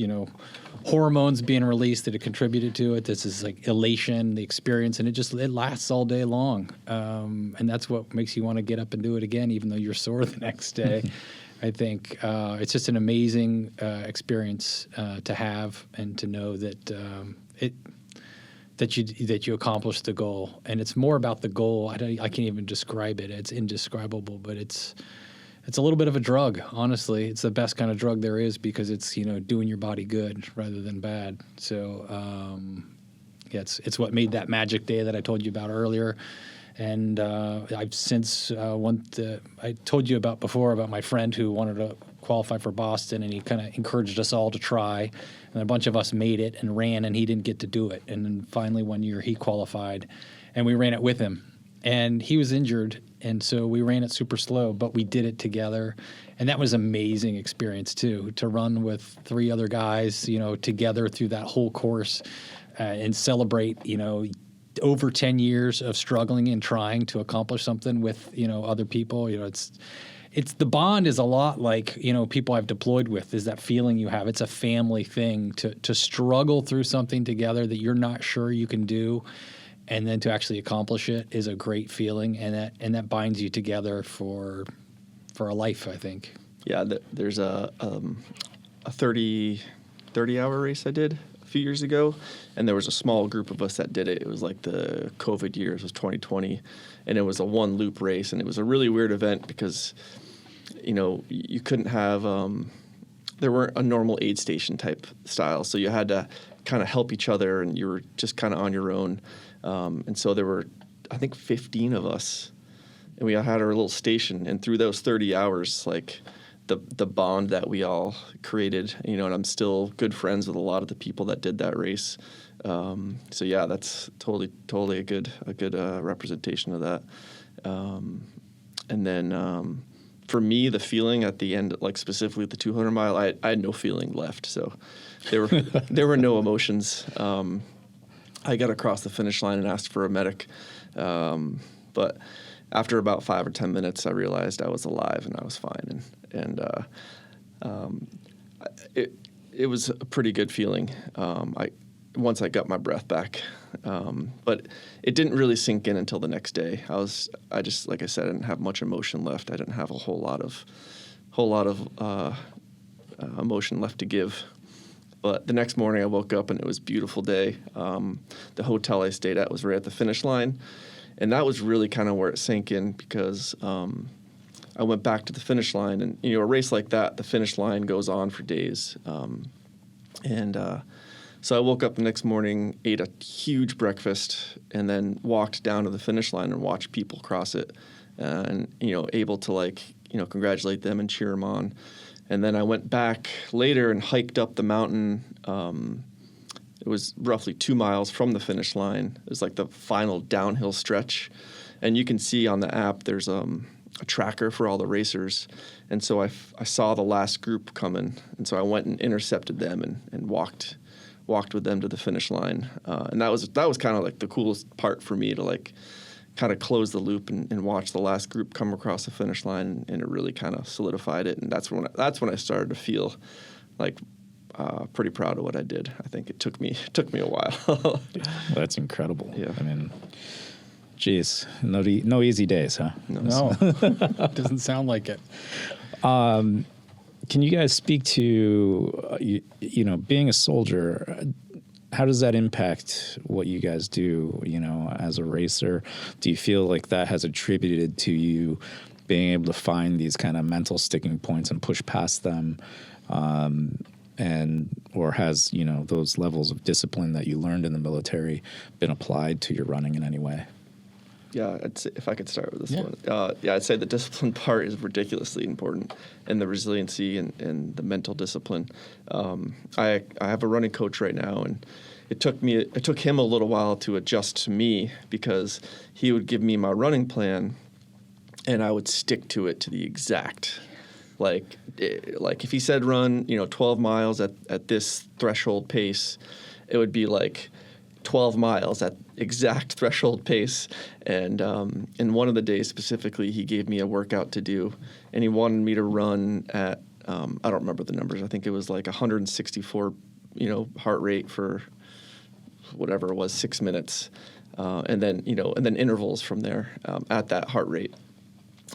hormones being released that have contributed to it. This is like elation, the experience, and it lasts all day long. And that's what makes you want to get up and do it again, even though you're sore the next day. I think it's just an amazing experience to have, and to know that that you accomplished the goal. And it's more about the goal. I can't even describe it. It's indescribable, but it's a little bit of a drug, honestly. It's the best kind of drug there is, because it's, doing your body good rather than bad. So it's what made that magic day that I told you about earlier. And I've since I told you about before about my friend who wanted to qualify for Boston, and he kind of encouraged us all to try. And a bunch of us made it and ran, and he didn't get to do it. And then finally one year he qualified, and we ran it with him. And he was injured, and so we ran it super slow, but we did it together. And that was an amazing experience, too, to run with 3 other guys, together through that whole course, and celebrate, over 10 years of struggling and trying to accomplish something with, other people. It's the bond is a lot like, people I've deployed with, is that feeling you have. It's a family thing to struggle through something together that you're not sure you can do. And then to actually accomplish it is a great feeling, and that binds you together for a life, I think. Yeah, there's a 30-hour race I did a few years ago, and there was a small group of us that did it. It was like the COVID year. It was 2020, and it was a one-loop race, and it was a really weird event because, you couldn't have there weren't a normal aid station type style, so you had to kind of help each other, and you were just kind of on your own. And so there were, I think, 15 of us, and we had our little station. And through those 30 hours, like the bond that we all created, and I'm still good friends with a lot of the people that did that race. So yeah, that's totally a good representation of that. And then for me, the feeling at the end, like specifically the 200 mile, I had no feeling left. So there were no emotions. I got across the finish line and asked for a medic. But after about 5 or 10 minutes, I realized I was alive and I was fine. And it was a pretty good feeling. Once I got my breath back, but it didn't really sink in until the next day. I just, like I said, I didn't have much emotion left. I didn't have a whole lot of emotion left to give. But the next morning I woke up and it was a beautiful day. The hotel I stayed at was right at the finish line. And that was really kind of where it sank in, because I went back to the finish line. And, a race like that, the finish line goes on for days. So I woke up the next morning, ate a huge breakfast, and then walked down to the finish line and watched people cross it. And, able to congratulate them and cheer them on. And then I went back later and hiked up the mountain. It was roughly 2 miles from the finish line. It was like the final downhill stretch. And you can see on the app there's a tracker for all the racers. And so I saw the last group coming. And so I went and intercepted them and walked with them to the finish line. And that was kind of like the coolest part for me, to kind of close the loop and watch the last group come across the finish line, and it really kind of solidified it. And that's when I started to feel pretty proud of what I did. I think it took me a while. Well, that's incredible. Yeah. I mean, geez, no easy days, huh? No, doesn't sound like it. Can you guys speak to, being a soldier? How does that impact what you guys do, as a racer? Do you feel like that has attributed to you being able to find these kind of mental sticking points and push past them? Or has, those levels of discipline that you learned in the military been applied to your running in any way? Yeah, I'd say, if I could start with this one. I'd say the discipline part is ridiculously important, and the resiliency and the mental discipline. I have a running coach right now, and it took him a little while to adjust to me, because he would give me my running plan, and I would stick to it to the exact. Like if he said run, 12 miles at this threshold pace, it would be like 12 miles at exact threshold pace. And in one of the days specifically, he gave me a workout to do, and he wanted me to run at, I don't remember the numbers. I think it was like 164, heart rate for whatever it was, 6 minutes. And then intervals from there at that heart rate.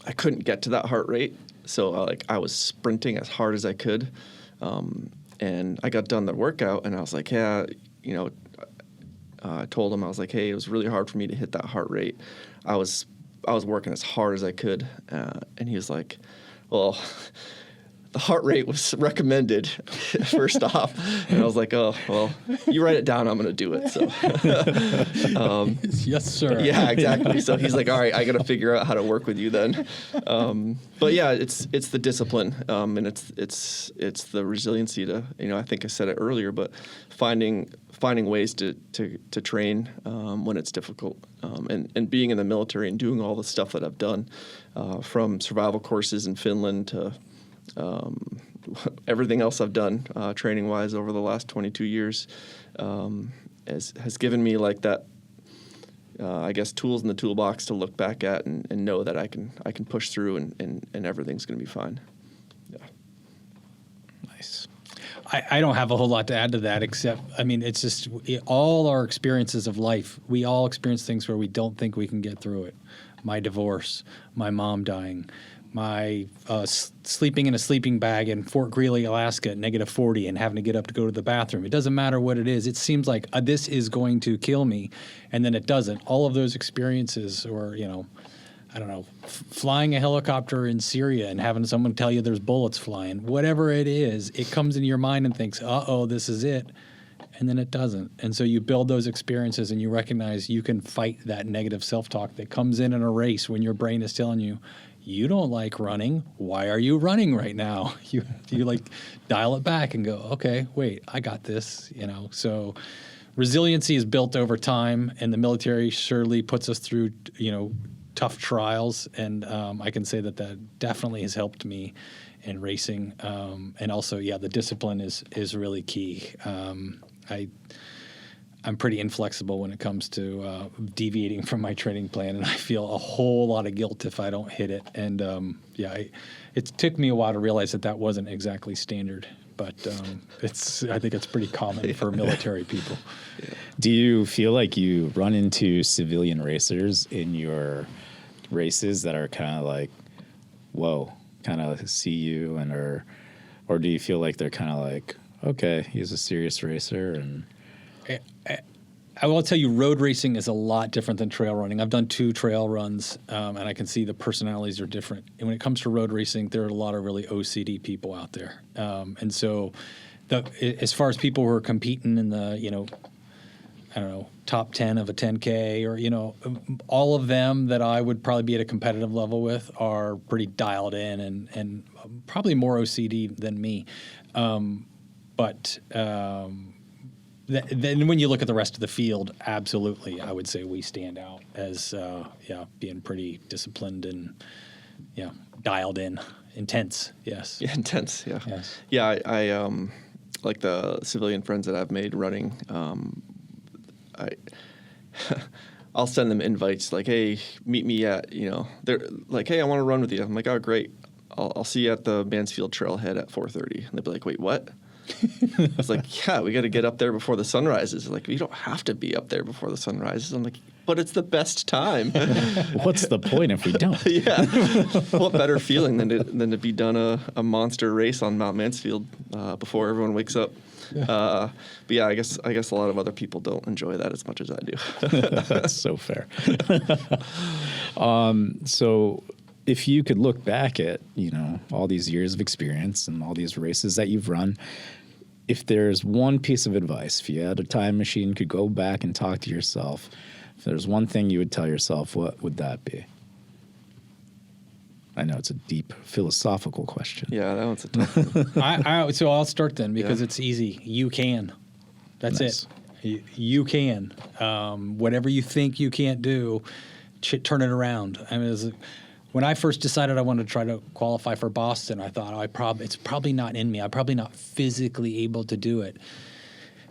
I couldn't get to that heart rate. So I was sprinting as hard as I could. And I got done the workout, and I was like, I told him, I was like, hey, it was really hard for me to hit that heart rate. I was working as hard as I could. And he was like, well, the heart rate was recommended first off. And I was like, oh, well, you write it down, I'm going to do it. So, yes, sir. Yeah, exactly. So he's like, all right, I got to figure out how to work with you then. But yeah, it's the discipline, and it's the resiliency to, I think I said it earlier, but finding ways to train when it's difficult, and being in the military and doing all the stuff that I've done, from survival courses in Finland to everything else I've done training-wise over the last 22 years, has given me like that, I guess, tools in the toolbox to look back at and know that I can push through and everything's going to be fine. Yeah. Nice. I don't have a whole lot to add to that, except, it's just all our experiences of life. We all experience things where we don't think we can get through it. My divorce, my mom dying, my sleeping in a sleeping bag in Fort Greely, Alaska at -40 and having to get up to go to the bathroom. It doesn't matter what it is. It seems like this is going to kill me, and then it doesn't. All of those experiences, or, I don't know, flying a helicopter in Syria and having someone tell you there's bullets flying, whatever it is, it comes into your mind and thinks, uh-oh, this is it. And then it doesn't. And so you build those experiences and you recognize you can fight that negative self-talk that comes in a race when your brain is telling you, you don't like running. Why are you running right now? You dial it back and go, okay, wait, I got this, So resiliency is built over time, and the military surely puts us through, tough trials. And I can say that definitely has helped me in racing. And also, the discipline is really key. I'm pretty inflexible when it comes to deviating from my training plan, and I feel a whole lot of guilt if I don't hit it. And it took me a while to realize that wasn't exactly standard, but I think it's pretty common for military people. Yeah. Do you feel like you run into civilian racers in your races that are kind of like, whoa, kind of see you and are Or do you feel like they're kind of like, okay, he's a serious racer? And I will tell you, road racing is a lot different than trail running. I've done 2 trail runs, and I can see the personalities are different. And when it comes to road racing, there are a lot of really OCD people out there. And so as far as people who are competing in the, I don't know, top 10 of a 10K or, all of them that I would probably be at a competitive level with are pretty dialed in and probably more OCD than me. Then when you look at the rest of the field, absolutely, I would say we stand out as, being pretty disciplined and, dialed in, intense. Yes. Yeah, intense. Yeah. Yes. Yeah. I like the civilian friends that I've made running. I'll send them invites like, hey, meet me at, they're like, hey, I want to run with you. I'm like, oh, great. I'll see you at the Mansfield Trailhead at 4:30. And they'll be like, wait, what? I was like, yeah, we got to get up there before the sun rises. They're like, you don't have to be up there before the sun rises. I'm like, but it's the best time. What's the point if we don't? Yeah. What better feeling than to be done a monster race on Mount Mansfield before everyone wakes up. But yeah, I guess a lot of other people don't enjoy that as much as I do. That's so fair. So if you could look back at, all these years of experience and all these races that you've run, if there's one piece of advice, if you had a time machine, could go back and talk to yourself, if there's one thing you would tell yourself, what would that be? I know it's a deep philosophical question. Yeah, that one's a tough one. So I'll start then because it's easy. You can. That's Nice. it. You can. Whatever you think you can't do, turn it around. I mean, when I first decided I wanted to try to qualify for Boston, I thought it's probably not in me. I'm probably not physically able to do it.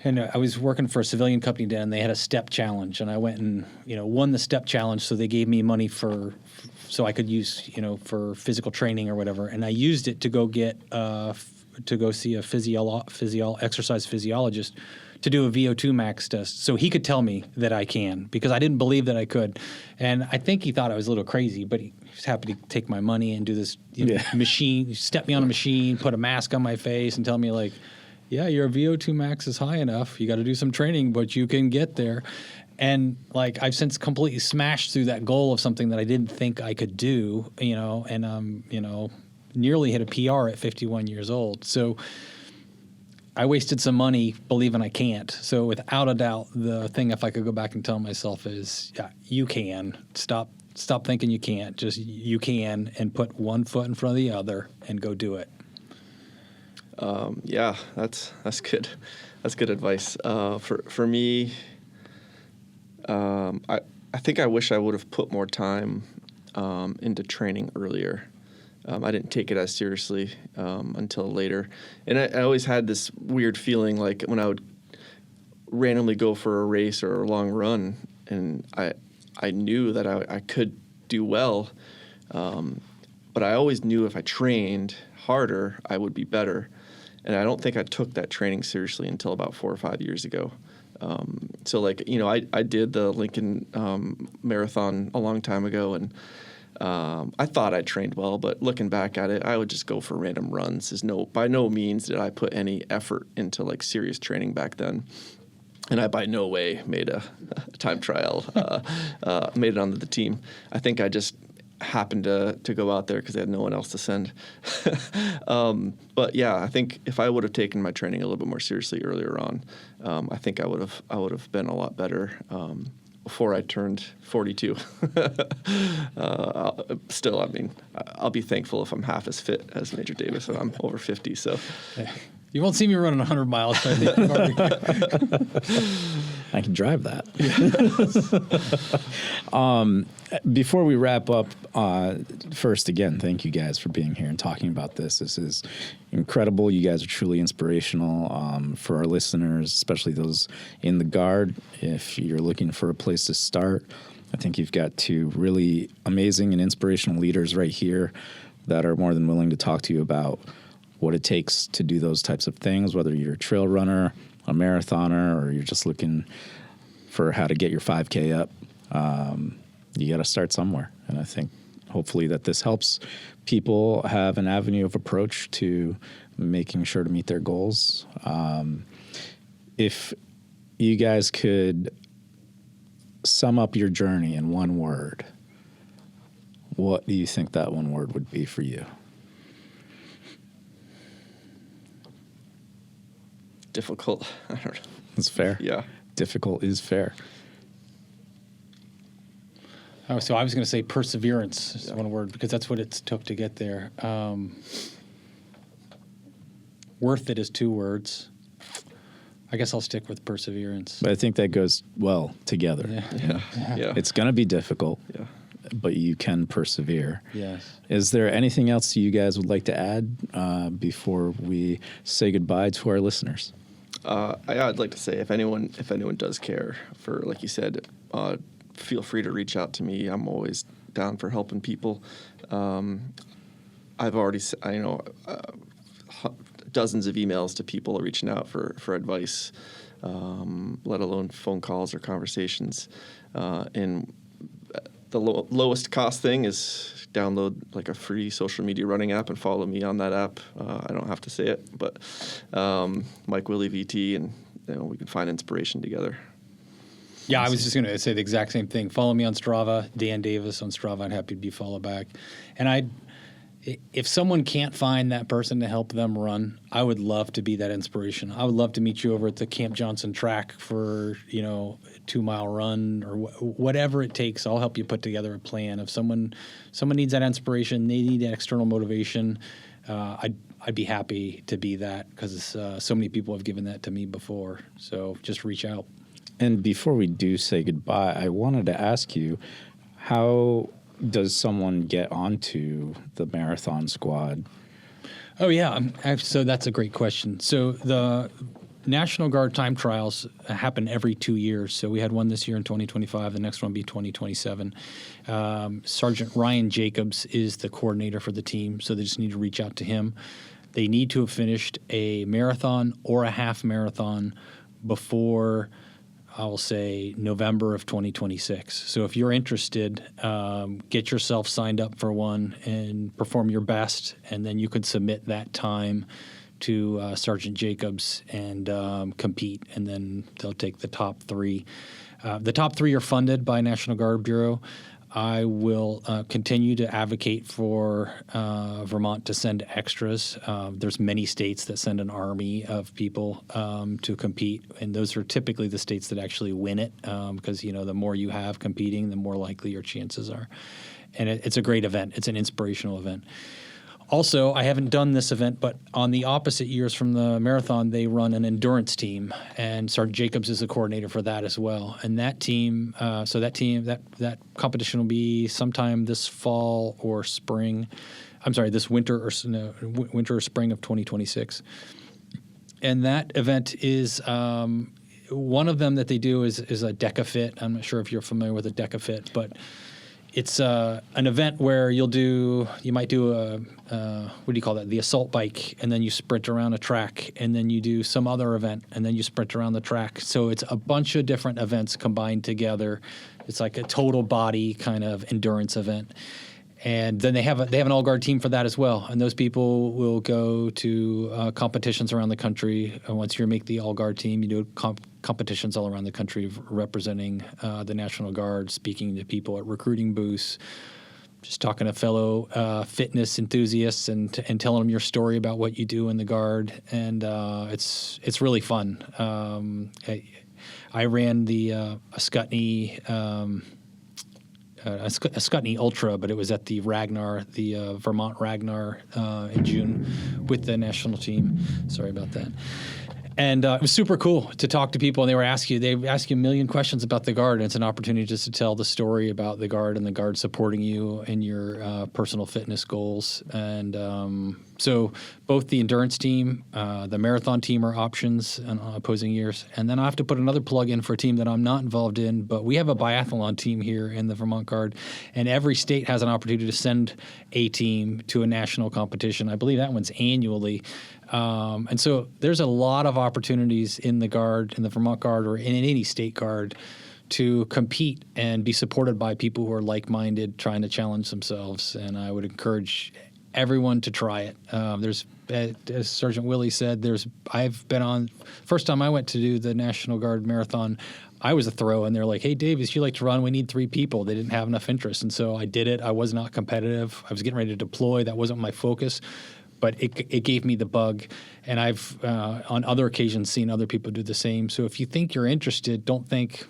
And I was working for a civilian company then, and they had a step challenge, and I went and won the step challenge. So they gave me money so I could use for physical training or whatever, and I used it to go get to go see a exercise physiologist to do a VO2 max test, so he could tell me that I can, because I didn't believe that I could. And I think he thought I was a little crazy, but he was happy to take my money and do this machine, step me on a machine, put a mask on my face, and tell me like, yeah, your VO2 max is high enough. You got to do some training, but you can get there. And like I've since completely smashed through that goal of something that I didn't think I could do, and nearly hit a PR at 51 years old. So I wasted some money believing I can't. So without a doubt, the thing, if I could go back and tell myself, is, yeah, you can. Stop thinking you can't. Just you can, and put one foot in front of the other and go do it. Yeah, that's good. That's good advice. For me, I think I wish I would have put more time into training earlier. I didn't take it as seriously until later. And I always had this weird feeling like when I would randomly go for a race or a long run, and I knew that I could do well, but I always knew if I trained harder, I would be better. And I don't think I took that training seriously until about 4 or 5 years ago. So I did the Lincoln Marathon a long time ago, and I thought I trained well, but looking back at it, I would just go for random runs. By no means did I put any effort into like serious training back then. And I by no way made a time trial, made it onto the team. I think I just happened to go out there because they had no one else to send. But yeah, I think if I would have taken my training a little bit more seriously earlier on, I think I would have been a lot better before I turned 42. Still, I mean, I'll be thankful if I'm half as fit as Major Davis and I'm over 50. So. You won't see me running 100 miles. I can drive that. Before we wrap up, first, again, thank you guys for being here and talking about this. This is incredible. You guys are truly inspirational for our listeners, especially those in the Guard. If you're looking for a place to start, I think you've got 2 really amazing and inspirational leaders right here that are more than willing to talk to you about what it takes to do those types of things, whether you're a trail runner, a marathoner, or you're just looking for how to get your 5K up. You got to start somewhere. And I think hopefully that this helps people have an avenue of approach to making sure to meet their goals. If you guys could sum up your journey in one word, what do you think that one word would be for you? Difficult. I don't know. That's fair. Yeah. Difficult is fair. Oh, so I was going to say perseverance is one word, because that's what it took to get there. Worth it is 2 words. I guess I'll stick with perseverance. But I think that goes well together. Yeah. It's going to be difficult, Yeah. but you can persevere. Yes. Is there anything else you guys would like to add before we say goodbye to our listeners? I'd like to say if anyone does care for, like you said, feel free to reach out to me. I'm always down for helping people. I've already, dozens of emails to people reaching out for advice, let alone phone calls or conversations. And the lowest cost thing is download like a free social media running app and follow me on that app. I don't have to say it, but Mike Willey VT, and we can find inspiration together. Yeah, I was just going to say the exact same thing. Follow me on Strava, Dan Davis on Strava. I'm happy to be followed back. And if someone can't find that person to help them run, I would love to be that inspiration. I would love to meet you over at the Camp Johnson track for, a 2-mile run or whatever it takes. I'll help you put together a plan. If someone needs that inspiration, they need that external motivation, I'd be happy to be that, because so many people have given that to me before. So just reach out. And before we do say goodbye, I wanted to ask you, how does someone get onto the marathon squad? Oh, yeah. So that's a great question. So the National Guard time trials happen every 2 years. So we had one this year in 2025. The next one will be 2027. Sergeant Ryan Jacobs is the coordinator for the team, so they just need to reach out to him. They need to have finished a marathon or a half marathon before, I will say, November of 2026. So if you're interested, get yourself signed up for one and perform your best, and then you could submit that time to Sergeant Jacobs and compete, and then they'll take the top 3. The top 3 are funded by National Guard Bureau. I will continue to advocate for Vermont to send extras. There's many states that send an army of people to compete, and those are typically the states that actually win it, because the more you have competing, the more likely your chances are. And it's a great event. It's an inspirational event. Also, I haven't done this event, but on the opposite years from the marathon, they run an endurance team, and Sergeant Jacobs is the coordinator for that as well. And that team, that competition will be sometime this fall or spring. I'm sorry, this winter or spring of 2026. And that event is one of them that they do is a DecaFit. I'm not sure if you're familiar with a DecaFit, but it's an event where you might do what do you call that? The assault bike, and then you sprint around a track, and then you do some other event, and then you sprint around the track. So it's a bunch of different events combined together. It's like a total body kind of endurance event. And then they have an all-guard team for that as well. And those people will go to competitions around the country. And once you make the all-guard team, you do competitions all around the country representing the National Guard, speaking to people at recruiting booths, just talking to fellow fitness enthusiasts and telling them your story about what you do in the Guard. And it's really fun. I ran the Ascutney a Scutney Ultra, but it was at the Vermont Ragnar in June with the national team. Sorry about that. And it was super cool to talk to people, and they ask you a million questions about the Guard, and it's an opportunity just to tell the story about the Guard and the Guard supporting you in your personal fitness goals. And so both the endurance team, the marathon team are options on opposing years. And then I have to put another plug in for a team that I'm not involved in, but we have a biathlon team here in the Vermont Guard, and every state has an opportunity to send a team to a national competition. I believe that one's annually. And so there's a lot of opportunities in the Guard, in the Vermont Guard, or in any state Guard to compete and be supported by people who are like-minded, trying to challenge themselves. And I would encourage everyone to try it. As Sergeant Willey said, I've been on, first time I went to do the National Guard Marathon, I was a throw, and they're like, hey, Davis, you like to run? We need 3 people. They didn't have enough interest. And so I did it. I was not competitive. I was getting ready to deploy. That wasn't my focus. But it gave me the bug. And I've, on other occasions, seen other people do the same. So if you think you're interested, don't think,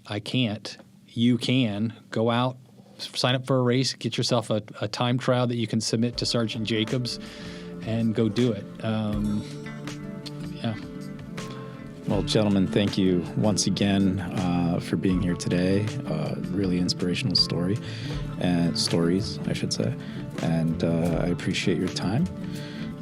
I can't. You can. Go out, sign up for a race, get yourself a time trial that you can submit to Sergeant Jacobs, and go do it. Yeah. Well, gentlemen, thank you once again for being here today. Really inspirational stories, I should say. And I appreciate your time.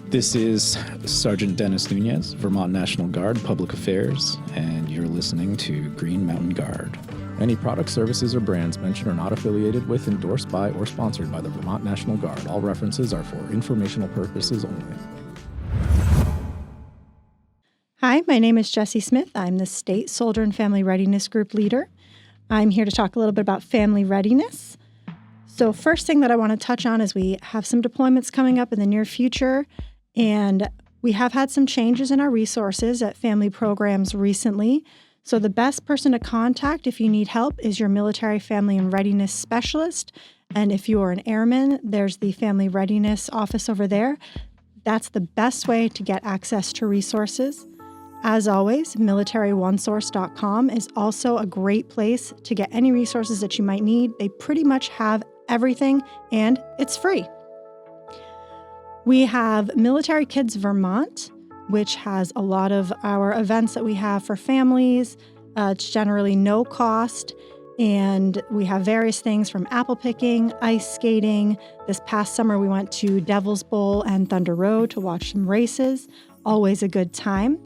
This is Sergeant Denis Nunez, Vermont National Guard, Public Affairs, and you're listening to Green Mountain Guard. Any products, services, or brands mentioned are not affiliated with, endorsed by, or sponsored by the Vermont National Guard. All references are for informational purposes only. Hi, my name is Jessie Smith. I'm the State Soldier and Family Readiness Group leader. I'm here to talk a little bit about family readiness. So first thing that I want to touch on is we have some deployments coming up in the near future, and we have had some changes in our resources at family programs recently. So the best person to contact if you need help is your military family and readiness specialist. And if you are an airman, there's the family readiness office over there. That's the best way to get access to resources. As always, militaryonesource.com is also a great place to get any resources that you might need. They pretty much have everything, and it's free. We have Military Kids Vermont, which has a lot of our events that we have for families. It's generally no cost, and we have various things from apple picking, ice skating. This past summer, we went to Devil's Bowl and Thunder Road to watch some races. Always a good time.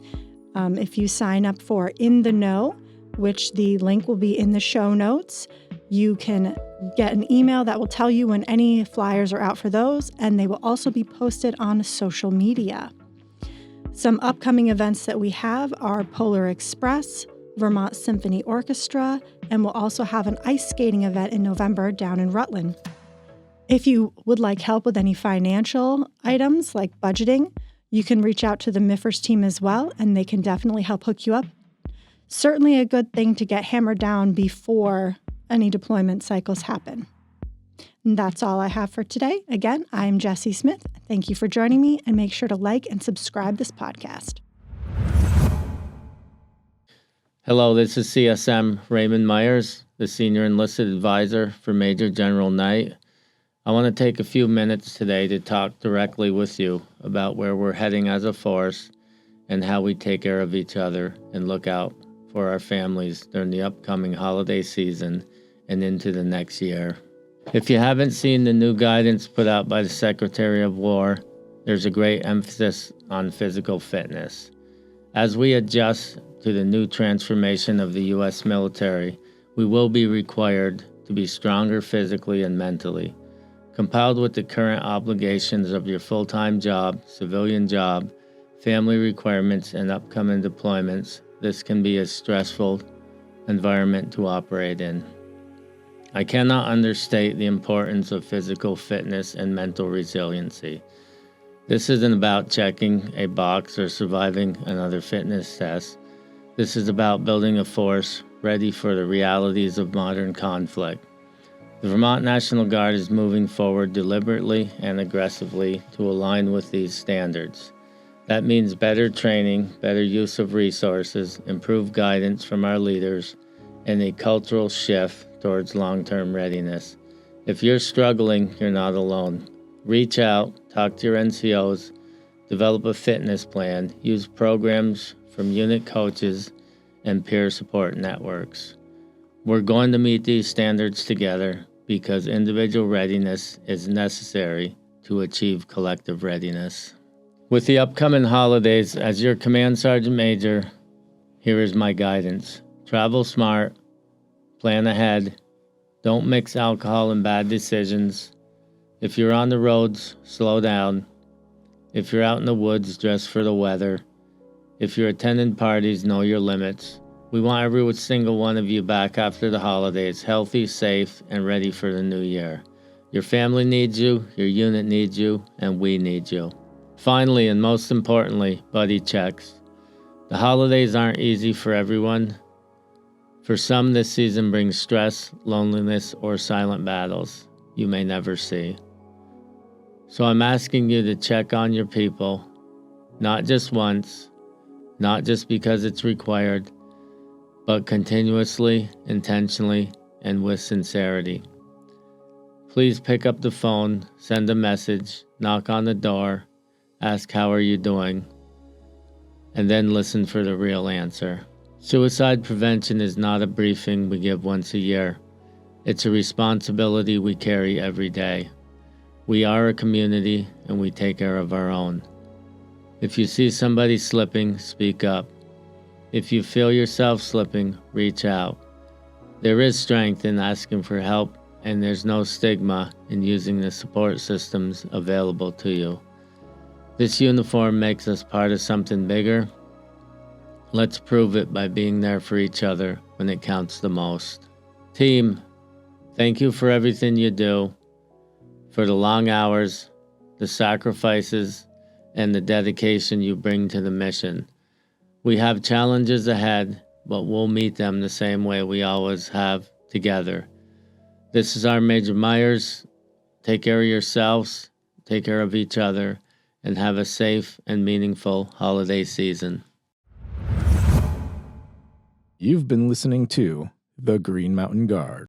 If you sign up for In the Know, which the link will be in the show notes, you can get an email that will tell you when any flyers are out for those, and they will also be posted on social media. Some upcoming events that we have are Polar Express, Vermont Symphony Orchestra, and we'll also have an ice skating event in November down in Rutland. If you would like help with any financial items like budgeting, you can reach out to the MIFRS team as well, and they can definitely help hook you up. Certainly a good thing to get hammered down before any deployment cycles happen. And that's all I have for today. Again, I'm Jessie Smith. Thank you for joining me, and make sure to like and subscribe this podcast. Hello, this is CSM Raymond Myers, the Senior Enlisted Advisor for Major General Knight. I want to take a few minutes today to talk directly with you about where we're heading as a force and how we take care of each other and look out for our families during the upcoming holiday season and into the next year. If you haven't seen the new guidance put out by the Secretary of War, there's a great emphasis on physical fitness. As we adjust to the new transformation of the U.S. military, we will be required to be stronger physically and mentally. Compiled with the current obligations of your full-time job, civilian job, family requirements, and upcoming deployments, this can be a stressful environment to operate in. I cannot understate the importance of physical fitness and mental resiliency. This isn't about checking a box or surviving another fitness test. This is about building a force ready for the realities of modern conflict. The Vermont National Guard is moving forward deliberately and aggressively to align with these standards. That means better training, better use of resources, improved guidance from our leaders, and a cultural shift towards long-term readiness. If you're struggling, you're not alone. Reach out, talk to your NCOs, develop a fitness plan, use programs from unit coaches and peer support networks. We're going to meet these standards together because individual readiness is necessary to achieve collective readiness. With the upcoming holidays, as your Command Sergeant Major, here is my guidance. Travel smart, plan ahead, don't mix alcohol and bad decisions. If you're on the roads, slow down. If you're out in the woods, dress for the weather. If you're attending parties, know your limits. We want every single one of you back after the holidays, healthy, safe, and ready for the new year. Your family needs you, your unit needs you, and we need you. Finally, and most importantly, buddy checks. The holidays aren't easy for everyone. For some, this season brings stress, loneliness, or silent battles you may never see. So I'm asking you to check on your people, not just once, not just because it's required, but continuously, intentionally, and with sincerity. Please pick up the phone, send a message, knock on the door, ask how are you doing, and then listen for the real answer. Suicide prevention is not a briefing we give once a year. It's a responsibility we carry every day. We are a community and we take care of our own. If you see somebody slipping, speak up. If you feel yourself slipping, reach out. There is strength in asking for help, and there's no stigma in using the support systems available to you. This uniform makes us part of something bigger. Let's prove it by being there for each other when it counts the most. Team, thank you for everything you do, for the long hours, the sacrifices, and the dedication you bring to the mission. We have challenges ahead, but we'll meet them the same way we always have, together. This is our Major Myers. Take care of yourselves, take care of each other, and have a safe and meaningful holiday season. You've been listening to The Green Mountain Guard.